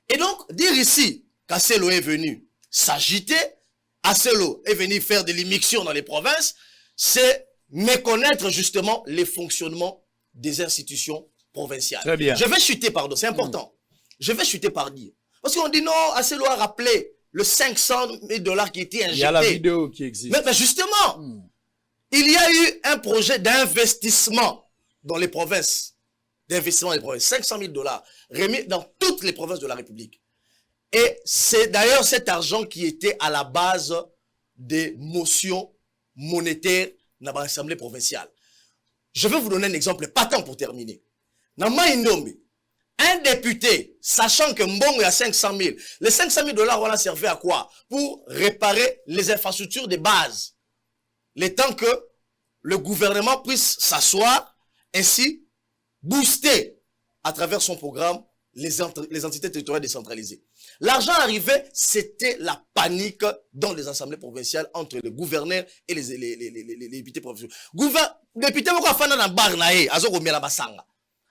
Et donc, dire ici qu'Asselo est venu s'agiter, Asselo est venu faire de l'immixtion dans les provinces, c'est méconnaître justement les fonctionnements des institutions provinciales. Très bien. Je vais chuter, pardon, c'est important. Je vais chuter par dire. Parce qu'on dit non, Asselo a rappelé le 500 000 $ qui était injecté. Il y a la vidéo qui existe. Mais justement, il y a eu un projet d'investissement dans les provinces. 500 000 $ remis dans toutes les provinces de la République. Et c'est d'ailleurs cet argent qui était à la base des motions monétaires dans l'Assemblée provinciale. Je vais vous donner un exemple patent pour terminer. Dans Maïndombe, un député, sachant que Mbongo a 500 000, les 500 000 $ on a servi à quoi? Pour réparer les infrastructures de base. Le temps que le gouvernement puisse s'asseoir, ainsi booster à travers son programme les entités territoriales décentralisées. L'argent arrivait, c'était la panique dans les assemblées provinciales entre les gouverneurs et les députés provinciaux. Député moko afana na bar na ye, azo komela masanga.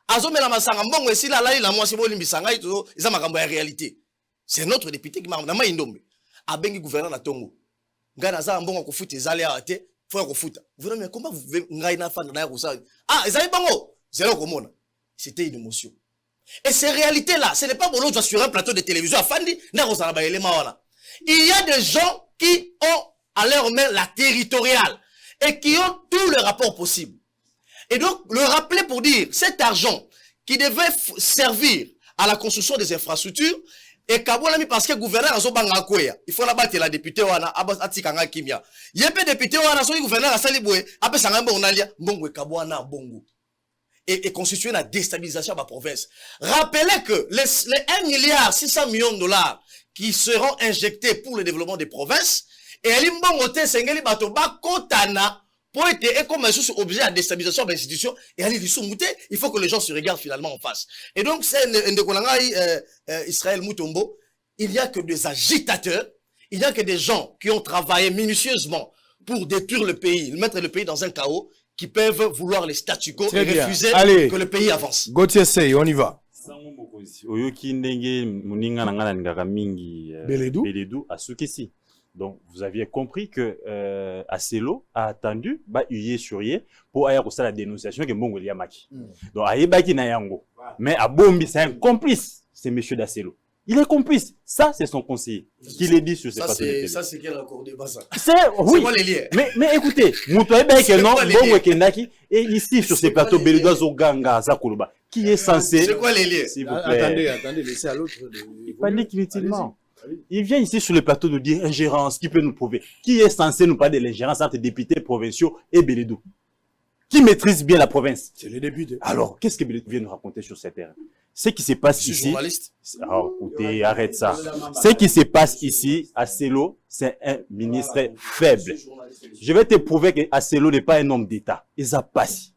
Azo mela masanga mbongo esila la ila mwasi boli mbisanga ito eza makambo ya réalité. C'est notre député qui m'a na Maïndombe. Abengi gouverneur na Tongo. Ngana za mbongo kofuta ezali ate, faut kofuta. Vous mais comment vous ngai na fana na ya kosa? Ah, ezali bango. C'était une émotion. Et ces réalités-là, ce n'est pas bon sur un plateau de télévision. Il y a des gens qui ont à leur main la territoriale et qui ont tous les rapports possibles. Et donc, le rappeler pour dire, cet argent qui devait servir à la construction des infrastructures, et Kabolami parce que le gouverneur a zobanga kwea. Il faut la battre la députée wana atikanga kimia. Yempe député wana so gouverneur a salibwe, ape sangamba onalia mbongo kabwana bongo. Et constituer la déstabilisation de la province. Rappelez que les 1,6 milliard $ qui seront injectés pour le développement des provinces, et l'Imbongote Sengeli Batoba Kotana, pour être comme un objet à déstabilisation de l'institution, et aller il faut que les gens se regardent finalement en face. Et donc, c'est Israël Mutombo, il n'y a que des agitateurs, il n'y a que des gens qui ont travaillé minutieusement pour détruire le pays, mettre le pays dans un chaos, qui peuvent vouloir les statu quo et refuser que le pays avance. Gauthier Sey, on y va. Beledou à Soukessi. Donc, vous aviez compris que Asselo a attendu, huyer sur hier, pour aller à la dénonciation que Mbongo Liamaki. Donc, Aïbaki Nayango. Mais à Bombi, c'est un complice, c'est monsieur d'Asselo. Il est complice. Ça, c'est son conseiller qui l'a dit sur ses plateaux de télé. Ça, c'est quel accord de base? Oui. Quoi les liens? Mais écoutez, et ici, sur ces plateaux, Beledou Ganga, Zakoulouba, qui est censé... C'est quoi les liens? S'il vous plaît. Attendez, laissez à l'autre. Il panique inutilement. Il vient ici sur le plateau nous dire ingérence, qui peut nous prouver? Qui est censé nous parler de l'ingérence entre députés provinciaux et Beledou? Qui maîtrise bien la province? C'est les députés. Alors, qu'est-ce que Beledou vient nous raconter sur cette terre? Ce qui se passe ici... journaliste. Alors, écoutez, arrête ça. Ce qui se passe ici, Asselo, c'est un ministre faible. Je vais te prouver que Asselo n'est pas un homme d'État. Il a passé.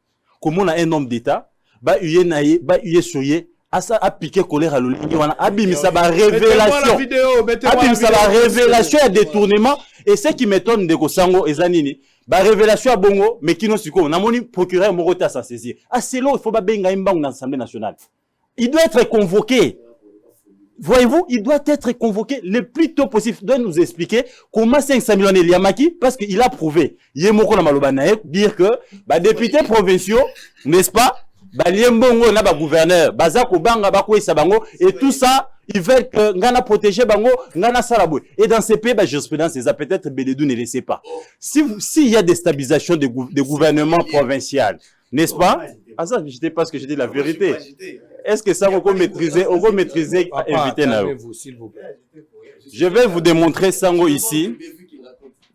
Comment on a un homme d'État? Bah, uye sur asa appliquer colère à l'olingi wana abimisa ba révélation abimisa ba révélation ya détournement et ce qui m'étonne de Kosango ezanini ba révélation à bongo mais kino siko na moni procureur moko ta s'en saisir Aselo il faut ba benga imbangu dans l'Assemblée nationale il doit être convoqué. Voyez-vous, il doit être convoqué le plus tôt possible. Il doit nous expliquer comment 500 millions de Liamaki, parce qu'il a prouvé, Yemoko na Malobanae, dire que, bah, députés provinciaux, n'est-ce pas, bah, Liembongo na ba gouverneur, Bazako Banga, Bako Sabango, et tout ça, ils veulent que Ngana protéger Bango, Ngana Sarabou. Et dans ces pays, bah, jurisprudence, ça peut-être Bélédou ne laissez pas. S'il y a déstabilisation des gouvernements provinciaux, n'est-ce pas? Ah ça, je ne sais pas ce que je dis la vérité. Est-ce que ça, on peut maîtriser, éviter Nao? Je vais vous démontrer Sango ici.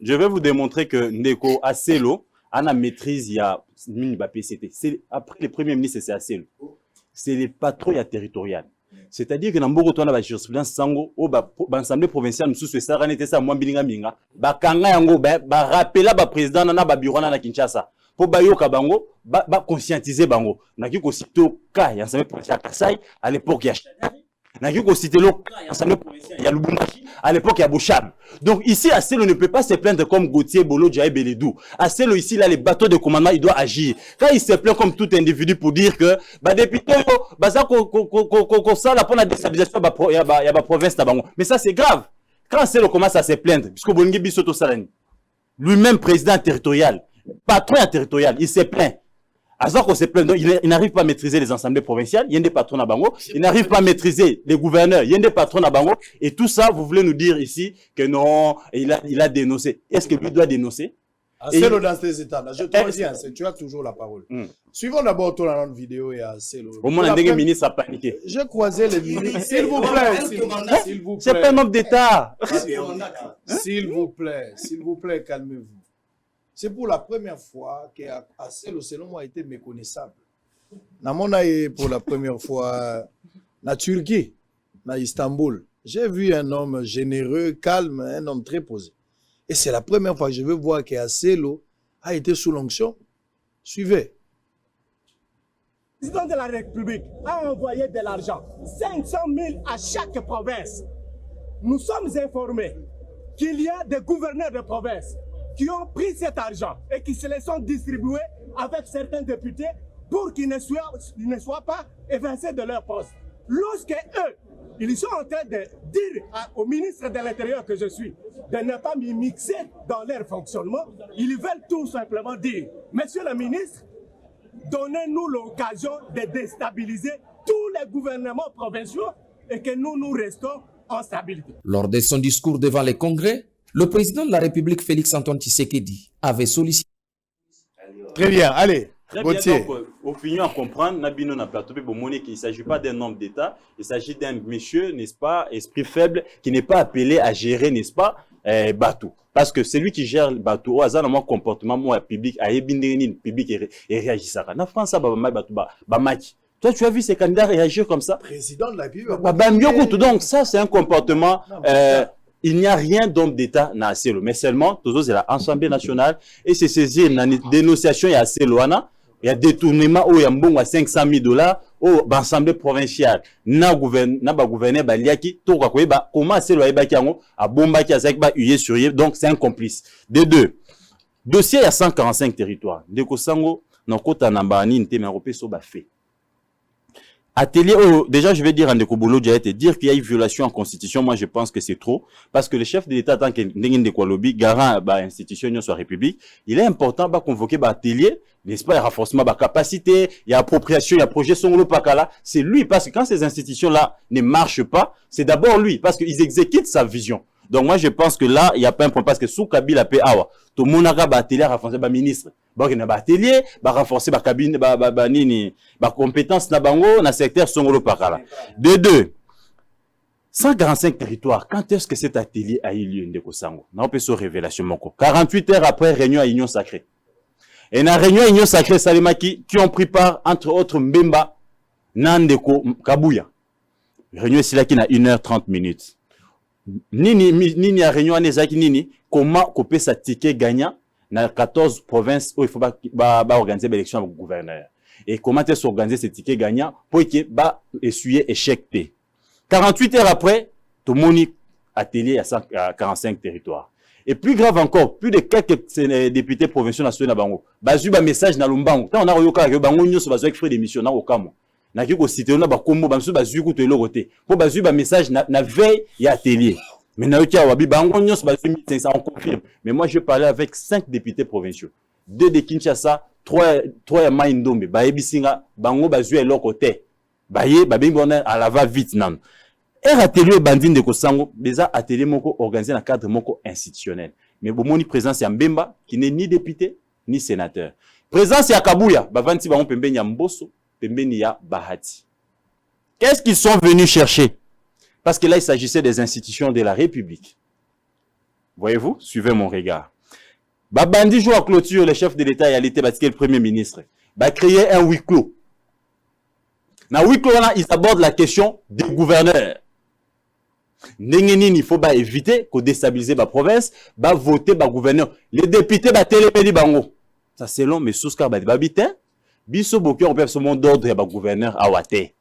Je vais vous démontrer que Ndeko Aselo a la maîtrise, il y a PCT. Après les premiers ministres, c'est Aselo. C'est les patrons territoriales. C'est-à-dire que dans beaucoup de la jurisprudence Sango, au l'Assemblée provinciale, nous sommes ça, moi, Bilinga Minga, Bakanga Yango, rappela président na bureau na Kinshasa. Pour bayoka bango ba conscientiser bango naki ko sito ka ya Assemblée provinciale Kasai à l'époque ya naki ko citer le ka ya Assemblée provinciale ya Lubumbashi à l'époque ya Bouchab. Donc ici Aselo ne peut pas se plaindre comme Gauthier Bolo Jaï Beledou. Aselo ici là les bateaux de commandement il doit agir. Quand il se plaint comme tout individu pour dire que ba député baza ko ça la pour la déstabilisation ya ba province ta bango. Mais ça c'est grave. Quand Aselo commence à se plaindre puisque Bolingi Bisoto Salani lui-même président territorial patron territorial, il se plaint. Alors qu'on se plaint, il n'arrive pas à maîtriser les assemblées provinciales, il y a des patrons à Bango, il n'arrive pas à maîtriser les gouverneurs, il y a des patrons à Bango, et tout ça, vous voulez nous dire ici que non, il a dénoncé. Est-ce que lui doit dénoncer? Aselo dans ces états-là, je te dis, tu as toujours la parole. Suivons d'abord ton autre vidéo et Aselo. Au moins, un ministre a paniqué. Je croisais les ministres. S'il vous plaît, s'il vous plaît. C'est pas un homme d'État. S'il vous plaît, calmez-vous. C'est pour la première fois que Aselo, selon moi, a été méconnaissable. Namona pour la première fois na Turquie, na Istanbul. J'ai vu un homme généreux, calme, un homme très posé. Et c'est la première fois que je veux voir que Aselo a été sous l'onction. Suivez. Le président de la République a envoyé de l'argent, 500 000 à chaque province. Nous sommes informés qu'il y a des gouverneurs de province qui ont pris cet argent et qui se les sont distribués avec certains députés pour qu'ils ne soient pas évincés de leur poste. Lorsque eux, ils sont en train de dire au ministre de l'Intérieur que je suis de ne pas m'y mixer dans leur fonctionnement, ils veulent tout simplement dire, monsieur le ministre, donnez-nous l'occasion de déstabiliser tous les gouvernements provinciaux et que nous restons en stabilité. Lors de son discours devant les congrès, le président de la République, Félix-Antoine Tshisekedi, avait sollicité... Très bien, allez, Gauthier. Opinion à comprendre, Nabino n'a pas trouvé qu'il ne s'agit pas d'un homme d'État, il s'agit d'un monsieur, n'est-ce pas, esprit faible, qui n'est pas appelé à gérer, n'est-ce pas, bateau. Parce que c'est lui qui gère le bateau, au hasard, mon comportement, moi, public, à Ebindénine, public, et réagit ça. En France, ça, toi, tu as vu ces candidats réagir comme ça? Président de la République. Donc, ça, c'est un comportement... il n'y a rien d'homme d'État na Aselo, mais seulement, toujours c'est l'Assemblée nationale, et c'est saisir une dénonciation, il y a Aselo, il y a détournement, il y a mbongo à 500 000 $, au l'Assemblée provinciale, na gouverneur, liaki, tout quoi, comment Aselo a baki yango, a bombaki, a zakba, uyé sur yé, donc c'est un complice. De deux, dossier, il y a 145 territoires. De Kosango, non, kota nambani, n'était mais européen, so fait. Atelier, déjà je vais dire à Ndeko Bolo Diaye dire qu'il y a une violation en constitution, moi je pense que c'est trop, parce que le chef de l'État, tant que Ndeko Lobby, garant institution sur la République, il est important de convoquer atelier, n'est-ce pas, il y a renforcement de capacité, il y a appropriation, il y a projet Songolo Pakala, c'est lui, parce que quand ces institutions-là ne marchent pas, c'est d'abord lui, parce qu'ils exécutent sa vision. Donc moi je pense que là, il n'y a pas un problème, parce que sous Kabila paie awa, tout le monde a atelier renforcer ministre. Bon, il y a atelier, renforcer cabine, compétence na bango, na secteur Songolo Pakala. De deux, 145 territoires. Quand est-ce que cet atelier a eu lieu, Ndeko Sango? On peut se révélation, mon co. 48 heures après, réunion à Union Sacrée. Et dans la réunion à Union Sacrée, Salimaki, qui ont pris part, entre autres, Mbemba, Nandeko, Kabouya. Réunion ici là qui n'a 1h30. Nini a réunion à Nezaki Nini, comment couper sa ticket gagnant dans 14 provinces où il faut organiser l'élection avec le gouverneur. Et comment est-ce s'organiser ces tickets gagnants pour qu'il va essuyer échec T. 48 heures après, tout le monde atelier à 45 territoires. Et plus grave encore, plus de quelques députés provinciaux nationaux bango. Bazu ba message na lumbango. Tant on a yoka que bango nyoso bazu avec frais d'émission na okamo. Na ki ko cité na ba kombo bazu bazu ko to elokote. Pour bazu ba message na veille ya atelier. Mais na yoka wabi bango nyoso bazu 1500 on confirme. Mais moi je parlais avec 5 députés provinciaux. 2 de Kinshasa, 3 ya Maindombe. Ba ebisinga bango bazu elokote. Baye ba bingona à la va vite nan. Un atelier bandine de Kosango, déjà atelier moko organisé dans le cadre moko institutionnel. Mais bomoni présence ya Mbemba qui n'est ni député ni sénateur. Présence ya Kabuya, bavanti ba pembeni ya Mboso, pembeni ya Bahati. Qu'est-ce qu'ils sont venus chercher? Parce que là il s'agissait des institutions de la République. Voyez-vous? Suivez mon regard. Babandi joue à clôture le chef de l'État et à l'été parce que le premier ministre va créer un huis clos. Dans huis clos là, ils abordent la question des gouverneurs. Il faut éviter qu'on déstabilise la province, voter le gouverneur. Les députés téléméli bango. Ça c'est long, mais sous ce cas, biso boki on peut se monde d'ordre et gouverneur à Wate.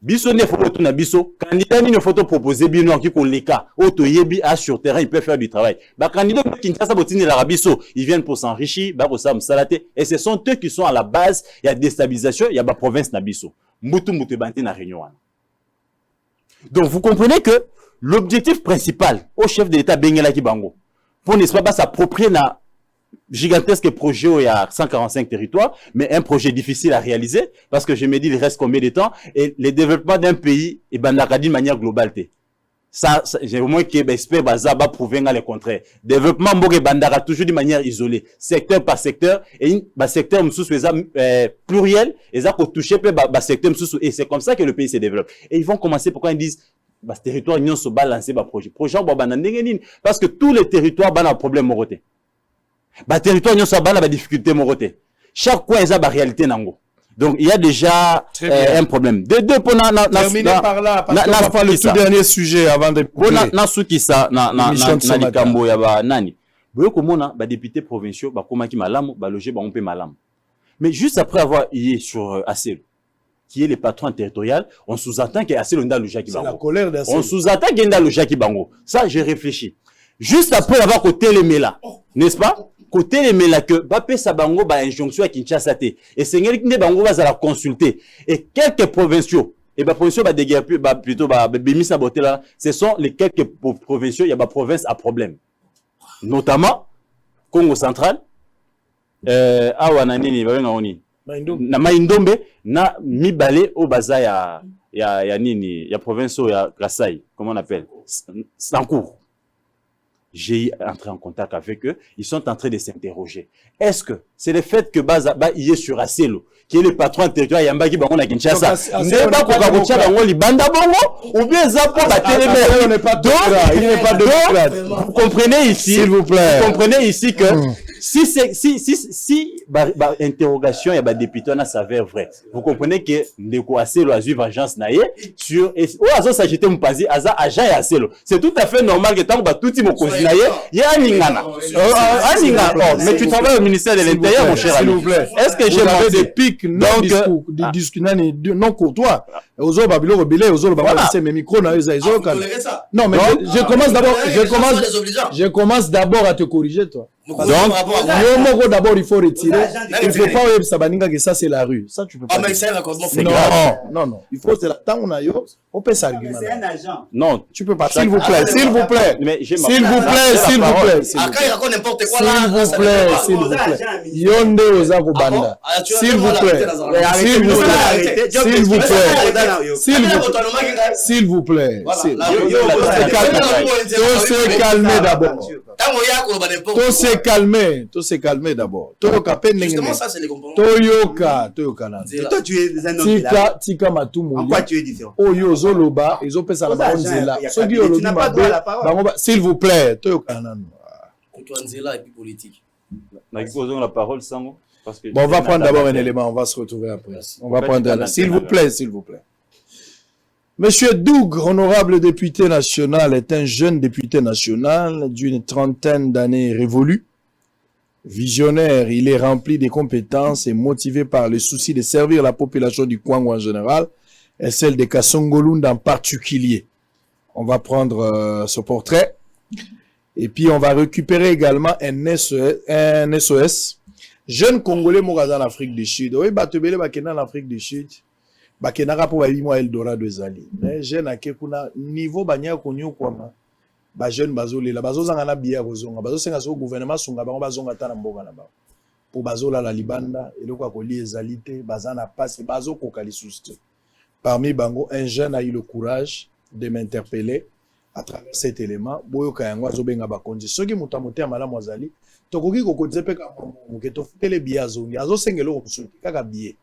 Biso ne faut na biso candidat ni ne faut proposer bino qui ko leka auto yebi a sur terrain il peut faire du travail. Candidat qui Kinshasa botini la biso, ils viennent pour s'enrichir, ko sam salaté et ce sont eux qui sont à la base, il y a déstabilisation, il y a ba province na biso. Mutu banti na réunion. Donc vous comprenez que l'objectif principal au chef de l'État Bengela Kibango, pour n'est-ce pas s'approprier un gigantesque projet où il y a 145 territoires, mais un projet difficile à réaliser, parce que je me dis, il reste combien de temps, et le développement d'un pays, et ben, de manière globale, ça j'ai au moins que j'espère va prouver le contraire. Développement mboge bandara toujours de manière isolée, secteur par secteur et secteur pluriel et ça pour toucher secteur et c'est comme ça que le pays se développe. Et ils vont commencer pourquoi ils disent ce territoire ils sont balancé projet parce que tous les territoires ont un problème moroté. Territoire ils sont la difficulté moroté. Chaque coin ils a réalité nango. Donc, il y a déjà un problème. De deux pour terminer par là, parce qu'on va faire le tout dernier sujet avant de couper. Likambo ya ba nani. Boyo komona ba députés provinciaux ba komaki malamu ba loger ba ompe malamu. Mais juste après avoir yé sur Asselo, qui est le patron territorial, on sous-entend que Asselo nda loger ki bango. C'est la colère d'Asselo. On sous-entend que nda loger ki bango. Ça j'ai réfléchi. Juste après avoir côté les méla, n'est-ce pas? Côté les méla que Bapé Sabango ba injonction à Kinshasa te et Seigneur qui ne bango va la consulter et quelques provinciaux et ba provinciaux ba déguerpir ba plutôt ba bémis saboter là ce sont les quelques provinciaux il y a ba province à problème notamment Congo central awa na nini ba nga oni na Maindombe na Mibale au baza ya nini ya province ya Kasai comment on appelle Sankour. J'ai entré en contact avec eux, ils sont en train de s'interroger. Est-ce que c'est le fait que Baza y est sur Asselo, qui est le patron territorial Yambaki Bango na Kinshasa, n'est pas pour Kabocha Bango Libanda Bongo, ou bien Zapo Batelemé. Il n'est pas démocrate. Vous comprenez ici, s'il vous plaît. Vous comprenez ici que si interrogation et député na s'avère vrai, vous comprenez que Ndeko Asselo a eu vengeance naïe sur et Azo s'agiter Mpazi Aza agent et Asselo. C'est tout à fait normal que tant que tout le monde il y a un Ningana. Mais tu travailles au ministère de l'Intérieur, mon cher ami. S'il vous plaît. Est-ce que j'ai menti? Des pics non discours non courtois. Aux autres babilo rebelle, aux autres babalo c'est mes micros na non mais je commence d'abord à te corriger toi. Donc d'abord il faut retirer. Il ne faut pas sabaninga que ça c'est la rue. Ça tu peux pas. Mais c'est un raccordement. Non. Il faut c'est la temps on a yo. On peut s'argumer. C'est un agent. Non, tu peux pas. S'il vous plaît. S'il vous plaît. S'il Yonde Ozako Banda. S'il vous plaît. S'il vous plaît. Tout se calmer d'abord. Tout se calmer d'abord. Justement, ça, c'est les compromis. Toyoka. Toi, tu es un homme de la rue. Tika Matumu. En quoi tu es différent? Oyo Zoloba, ils ont fait la baronzela. Tu n'as pas droit à la parole. S'il vous plaît. Toyoka. Antoine Zela et puis politique. La parole, Sango. Bon, on va prendre d'abord un élément, on va se retrouver après. On va prendre s'il vous plaît. Monsieur Doug, honorable député national, est un jeune député national d'une trentaine d'années révolu. Visionnaire, il est rempli de compétences et motivé par le souci de servir la population du Kwango en général et celle de Kasongolunda en particulier. On va prendre ce portrait et puis on va récupérer également un SOS. Jeune Congolais mouraza en Afrique du Sud. Oui, batebele bakena en Afrique du Sud. Bakena rapo babi mo Eldorado ezali. Mais jeune akekuna niveau banya konyo kwama. Ba jeune bazolela bazozanga na biya kozonga. Bazosenga so gouvernement sunga bango bazonga ta na mboka na ba. Po bazola la libanda eloko akoli ezalité bazana passe bazokoka lisuste. Parmi bango un jeune a eu le courage de m'interpeller à travers cet élément. Boyoka yango azobenga bakonzi. Soki mutamote malamu azali tokoki kokotize pe ka moke tofutele biya zongi azosengela okusuki kaka biye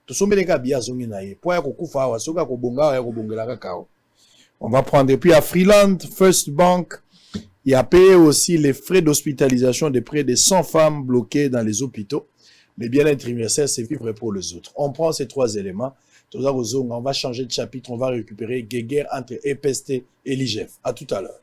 tosombele ka biya zongi na ye po ya kokufa awa soki akobonga ya kobongela kakao. On va prendre et puis à Freeland First Bank il a payé aussi les frais d'hospitalisation de près de 100 femmes bloquées dans les hôpitaux. Le bien-être universel c'est vivre pour les autres. On prend ces trois éléments. On va changer de chapitre, on va récupérer guerre entre EPST et l'IGF. À tout à l'heure.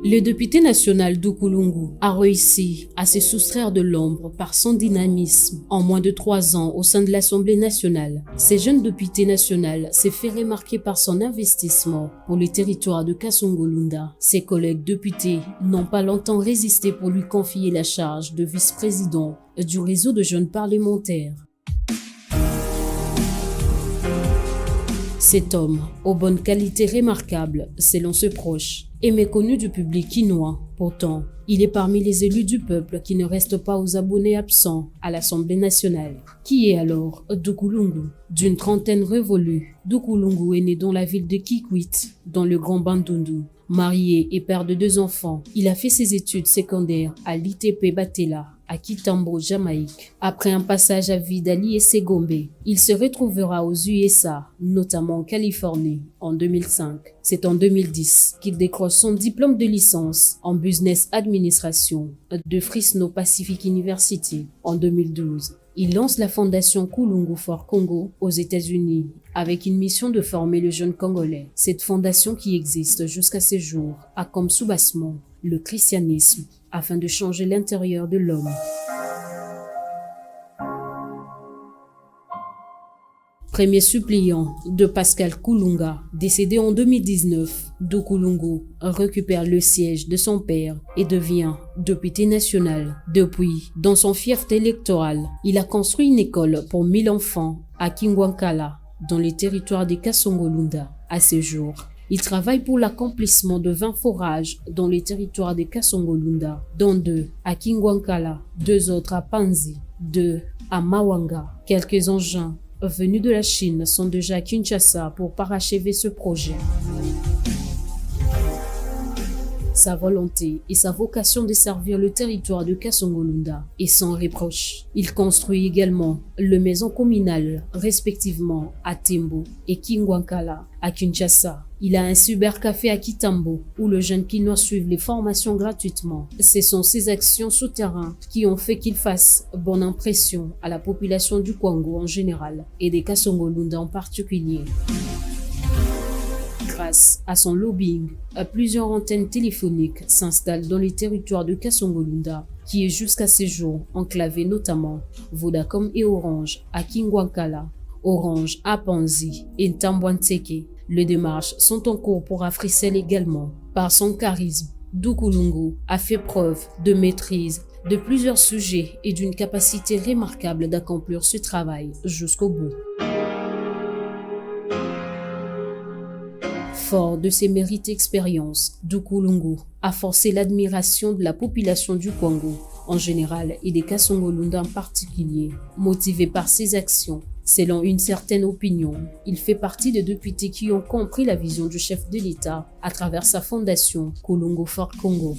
Le député national d'Ukulungu a réussi à se soustraire de l'ombre par son dynamisme en moins de 3 ans au sein de l'Assemblée nationale. Ce jeune député national s'est fait remarquer par son investissement pour le territoire de Kasongolunda. Ses collègues députés n'ont pas longtemps résisté pour lui confier la charge de vice-président du réseau de jeunes parlementaires. Cet homme, aux bonnes qualités remarquables, selon ses proches, est méconnu du public quinois. Pourtant, il est parmi les élus du peuple qui ne restent pas aux abonnés absents à l'Assemblée nationale. Qui est alors Dukulungu? D'une trentaine révolue, Dukulungu est né dans la ville de Kikwit, dans le Grand Bandundu. Marié et père de 2 enfants, il a fait ses études secondaires à l'ITP Batela, à Kitambo, Jamaïque. Après un passage à vide à l'ISC Gombe, il se retrouvera aux USA, notamment en Californie, en 2005. C'est en 2010 qu'il décroche son diplôme de licence en Business Administration de Fresno Pacific University. En 2012, il lance la fondation Kulungu for Congo aux États-Unis avec une mission de former le jeune Congolais. Cette fondation qui existe jusqu'à ces jours a comme soubassement le christianisme afin de changer l'intérieur de l'homme. Premier suppliant de Pascal Kulunga, décédé en 2019, Dukulungu récupère le siège de son père et devient député national. Depuis, dans son fief électoral, il a construit une école pour 1000 enfants à Kingwankala, dans les territoires de Kasongolunda. À ce jour, il travaille pour l'accomplissement de 20 forages dans les territoires de Kasongolunda, dont 2 à Kingwankala, 2 autres à Panzi, 2 à Mawanga. Quelques engins venus de la Chine sont déjà à Kinshasa pour parachever ce projet. Sa volonté et sa vocation de servir le territoire de Kasongolunda est sans reproche. Il construit également les maisons communales, respectivement à Tembo et Kingwankala. À Kinshasa, il a un cybercafé à Kitambo où le jeune Kinois suit les formations gratuitement. Ce sont ces actions souterraines qui ont fait qu'il fasse bonne impression à la population du Congo en général et des Kasongolunda en particulier. Grâce à son lobbying, plusieurs antennes téléphoniques s'installent dans les territoires de Kasongolunda, qui est jusqu'à ces jours enclavé notamment Vodacom et Orange à Kingwankala, Orange à Panzi et Ntambwanteke. Les démarches sont en cours pour Africell également. Par son charisme, Dukulungu a fait preuve de maîtrise de plusieurs sujets et d'une capacité remarquable d'accomplir ce travail jusqu'au bout. Fort de ses mérites et expériences, Dukulungu a forcé l'admiration de la population du Congo en général et des Kasongolunda en particulier. Motivé par ses actions, selon une certaine opinion, il fait partie des députés qui ont compris la vision du chef de l'État à travers sa fondation Kulungu for Congo.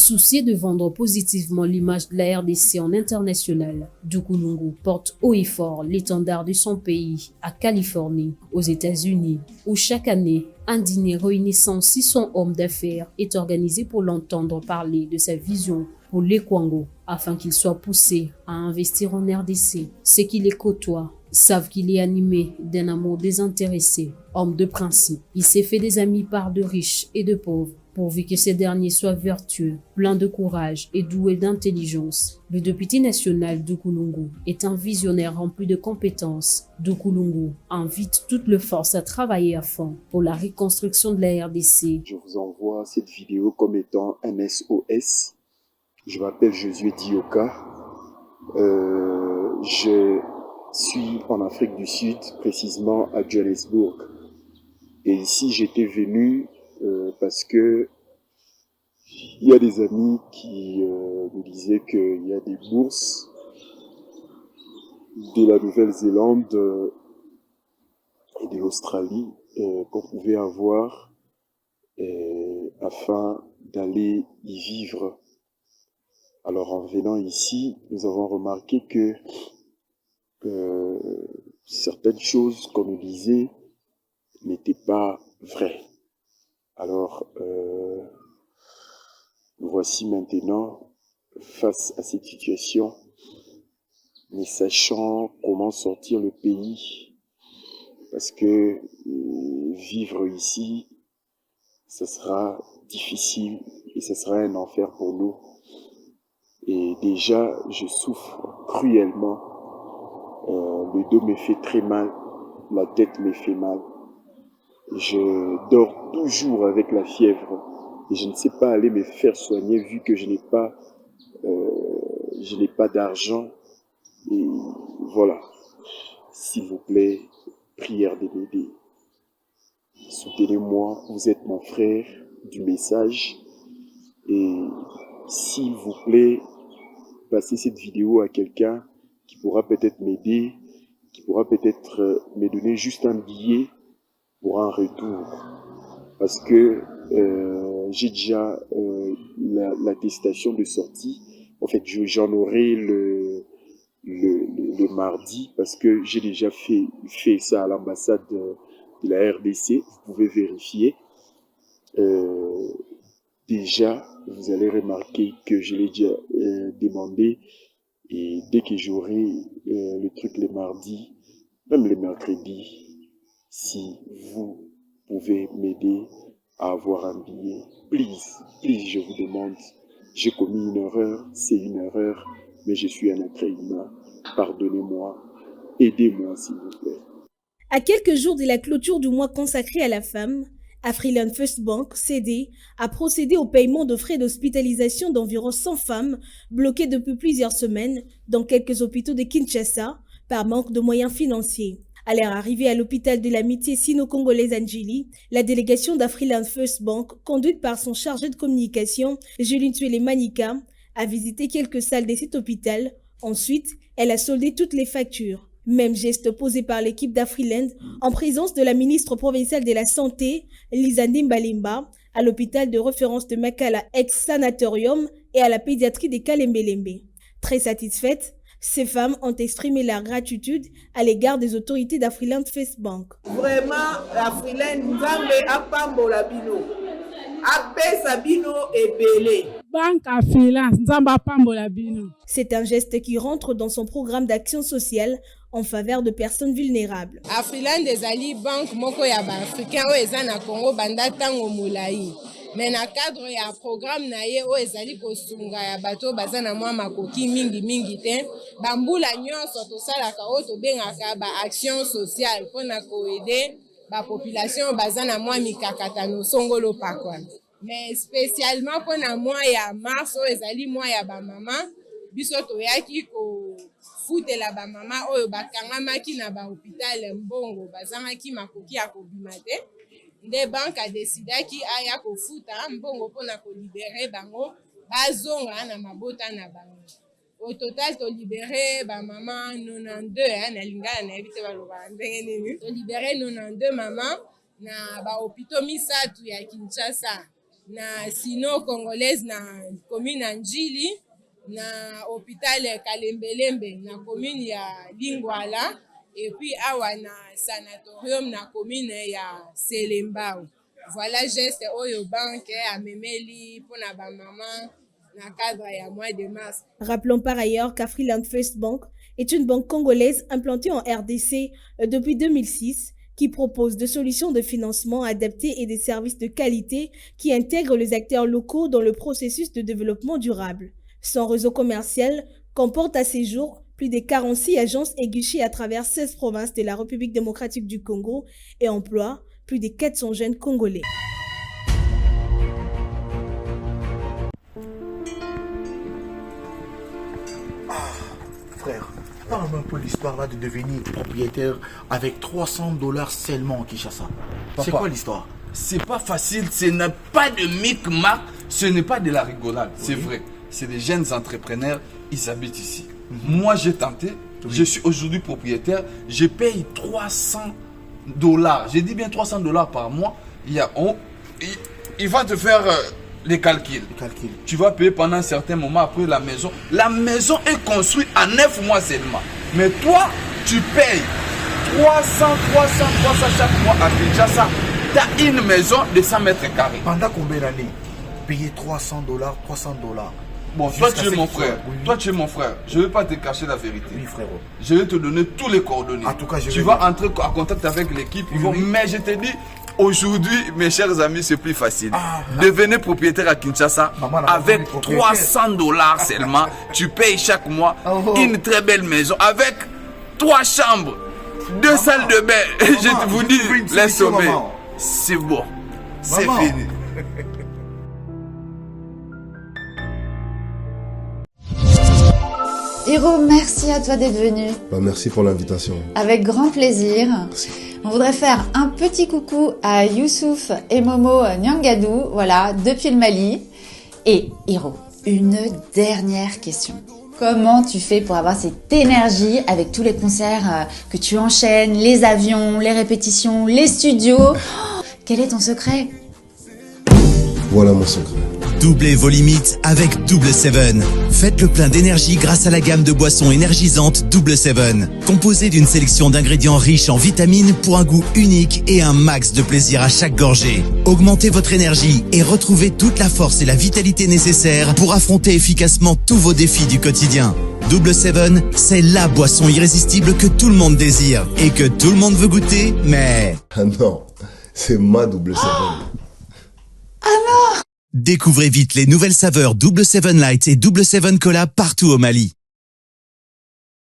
Soucié de vendre positivement l'image de la RDC en international, Dukulungu porte haut et fort l'étendard de son pays à Californie, aux États-Unis, où chaque année, un dîner réunissant 600 hommes d'affaires est organisé pour l'entendre parler de sa vision pour les Kwango, afin qu'il soit poussé à investir en RDC. Ceux qui les côtoient savent qu'il est animé d'un amour désintéressé, homme de principe. Il s'est fait des amis par de riches et de pauvres, pourvu que ces derniers soient vertueux, pleins de courage et doués d'intelligence. Le député national Dukulungu est un visionnaire rempli de compétences. Dukulungu invite toutes les forces à travailler à fond pour la reconstruction de la RDC. Je vous envoie cette vidéo comme étant un SOS. Je m'appelle Josué Dioka. Je suis en Afrique du Sud, précisément à Johannesburg. Et ici, j'étais venu parce que il y a des amis qui me disaient qu'il y a des bourses de la Nouvelle-Zélande et de l'Australie qu'on pouvait avoir afin d'aller y vivre. Alors en venant ici, nous avons remarqué que certaines choses qu'on nous disait n'étaient pas vraies. Alors, nous voici maintenant face à cette situation, mais sachant comment sortir le pays, parce que vivre ici, ça sera difficile et ça sera un enfer pour nous. Et déjà, je souffre cruellement. Le dos me fait très mal, la tête me fait mal. Je dors toujours avec la fièvre et je ne sais pas aller me faire soigner vu que je n'ai pas d'argent. Et voilà, s'il vous plaît, prière de m'aider. Soutenez-moi, vous êtes mon frère du message. Et s'il vous plaît, passez cette vidéo à quelqu'un qui pourra peut-être m'aider, qui pourra peut-être me donner juste un billet pour un retour. Parce que j'ai déjà l'attestation de sortie. En fait, j'en aurai le mardi parce que j'ai déjà fait ça à l'ambassade de la RDC. Vous pouvez vérifier. Déjà, vous allez remarquer que je l'ai déjà demandé. Et dès que j'aurai le truc les mardis, même les mercredis, si vous pouvez m'aider à avoir un billet, please, je vous demande. J'ai commis une erreur, c'est une erreur, mais je suis un être humain. Pardonnez-moi, aidez-moi s'il vous plaît. À quelques jours de la clôture du mois consacré à la femme, Afriland First Bank, CD, a procédé au paiement de frais d'hospitalisation d'environ 100 femmes bloquées depuis plusieurs semaines dans quelques hôpitaux de Kinshasa par manque de moyens financiers. À leur arrivée à l'hôpital de l'amitié sino-congolaise Angeli, la délégation d'Afriland First Bank, conduite par son chargé de communication, Julien Tuele Manika, a visité quelques salles de cet hôpital. Ensuite, elle a soldé toutes les factures. Même geste posé par l'équipe d'Afriland en présence de la ministre provinciale de la Santé, Lisa Ndimbalimba, à l'hôpital de référence de Makala ex-sanatorium et à la pédiatrie de Kalembelembe. Très satisfaites, ces femmes ont exprimé leur gratitude à l'égard des autorités d'Afriland First Bank. Vraiment, Afriland Nzambe apambola bino. Apesa bino ebele. Banque Afriland Nzambe apambola bino. C'est un geste qui rentre dans son programme d'action sociale en faveur de personnes vulnérables. Afriland ezali banque moko ya ba africain o eza na Congo banda tango molai. Mais na cadre ya programme na ye o ezali kosunga ya bato baza na mwa makoki mingi te, bambula nyonso tosalaka o tobengaka ba action sociale mpona koede ba population baza na mwa mikakatano songolo pakwa. Mais spécialement mpona mwa ya mars o ezali mwa ya ba mama biso toyaki ko futela ba mama oyo bakangamaki na ba hôpital mbongo bazangaki makoki ya kobima te. Nde banque a décidaki aya kofuta mbongo mpona kolibere bango bazonga na mabota na bango. Au total to libéré ba mama 92 na lingala na yebi te baloba ndenge nini. To libéré 92 mama na ba hôpitaux misatu ya Kinshasa. na sino congolaise na commune ya Njili, na hôpital Kalembelembe na commune ya Lingwala, et puis awa na sanatorium na commune ya Selembao. Voilà geste oyo banque amemeli pona ba maman na cadre ya mois de mars. Rappelons par ailleurs qu'Afriland First Bank est une banque congolaise implantée en RDC depuis 2006 qui propose des solutions de financement adaptées et des services de qualité qui intègrent les acteurs locaux dans le processus de développement durable. Son réseau commercial comporte à ce jour plus de 46 agences aiguichées à travers 16 provinces de la République démocratique du Congo et emploie plus de 400 jeunes Congolais. Frère, parle-moi un peu l'histoire là de devenir propriétaire avec $300 seulement en Kinshasa. C'est quoi l'histoire? C'est pas facile, ce n'est pas de micmac, ce n'est pas de la rigolade, c'est vrai. C'est des jeunes entrepreneurs, ils habitent ici. Moi j'ai tenté, je suis aujourd'hui propriétaire, je paye $300. Je dis bien $300 par mois. Il va te faire les calculs. Tu vas payer pendant un certain moment après la maison. La maison est construite en 9 mois seulement. Mais toi, tu payes 300 chaque mois à Kinshasa. Tu as une maison de 100 mètres carrés. Pendant combien d'années? Payer $300. Bon, toi tu es mon frère. Toi tu es mon frère. Je ne vais pas te cacher la vérité. Oui, frérot. Je vais te donner tous les coordonnées. En tout cas, tu vas entrer en contact avec l'équipe. Mais je te dis, aujourd'hui, mes chers amis, c'est plus facile. Devenez propriétaire à Kinshasa avec $300 seulement. Tu payes chaque mois une très belle maison avec 3 chambres, 2 salles de bain. Je vous dis, laisse tomber. C'est bon. C'est fini. Hiro, merci à toi d'être venu. Merci pour l'invitation. Avec grand plaisir. Merci. On voudrait faire un petit coucou à Youssouf et Momo Nyangadou, voilà, depuis le Mali. Et Hiro, une dernière question. Comment tu fais pour avoir cette énergie avec tous les concerts que tu enchaînes, les avions, les répétitions, les studios? Quel est ton secret? Voilà mon secret. Doublez vos limites avec Double Seven. Faites le plein d'énergie grâce à la gamme de boissons énergisantes Double Seven. Composée d'une sélection d'ingrédients riches en vitamines pour un goût unique et un max de plaisir à chaque gorgée. Augmentez votre énergie et retrouvez toute la force et la vitalité nécessaires pour affronter efficacement tous vos défis du quotidien. Double Seven, c'est la boisson irrésistible que tout le monde désire et que tout le monde veut goûter, mais... Ah non, c'est ma Double Seven. Ah non! Découvrez vite les nouvelles saveurs Double Seven Light et Double Seven Cola partout au Mali.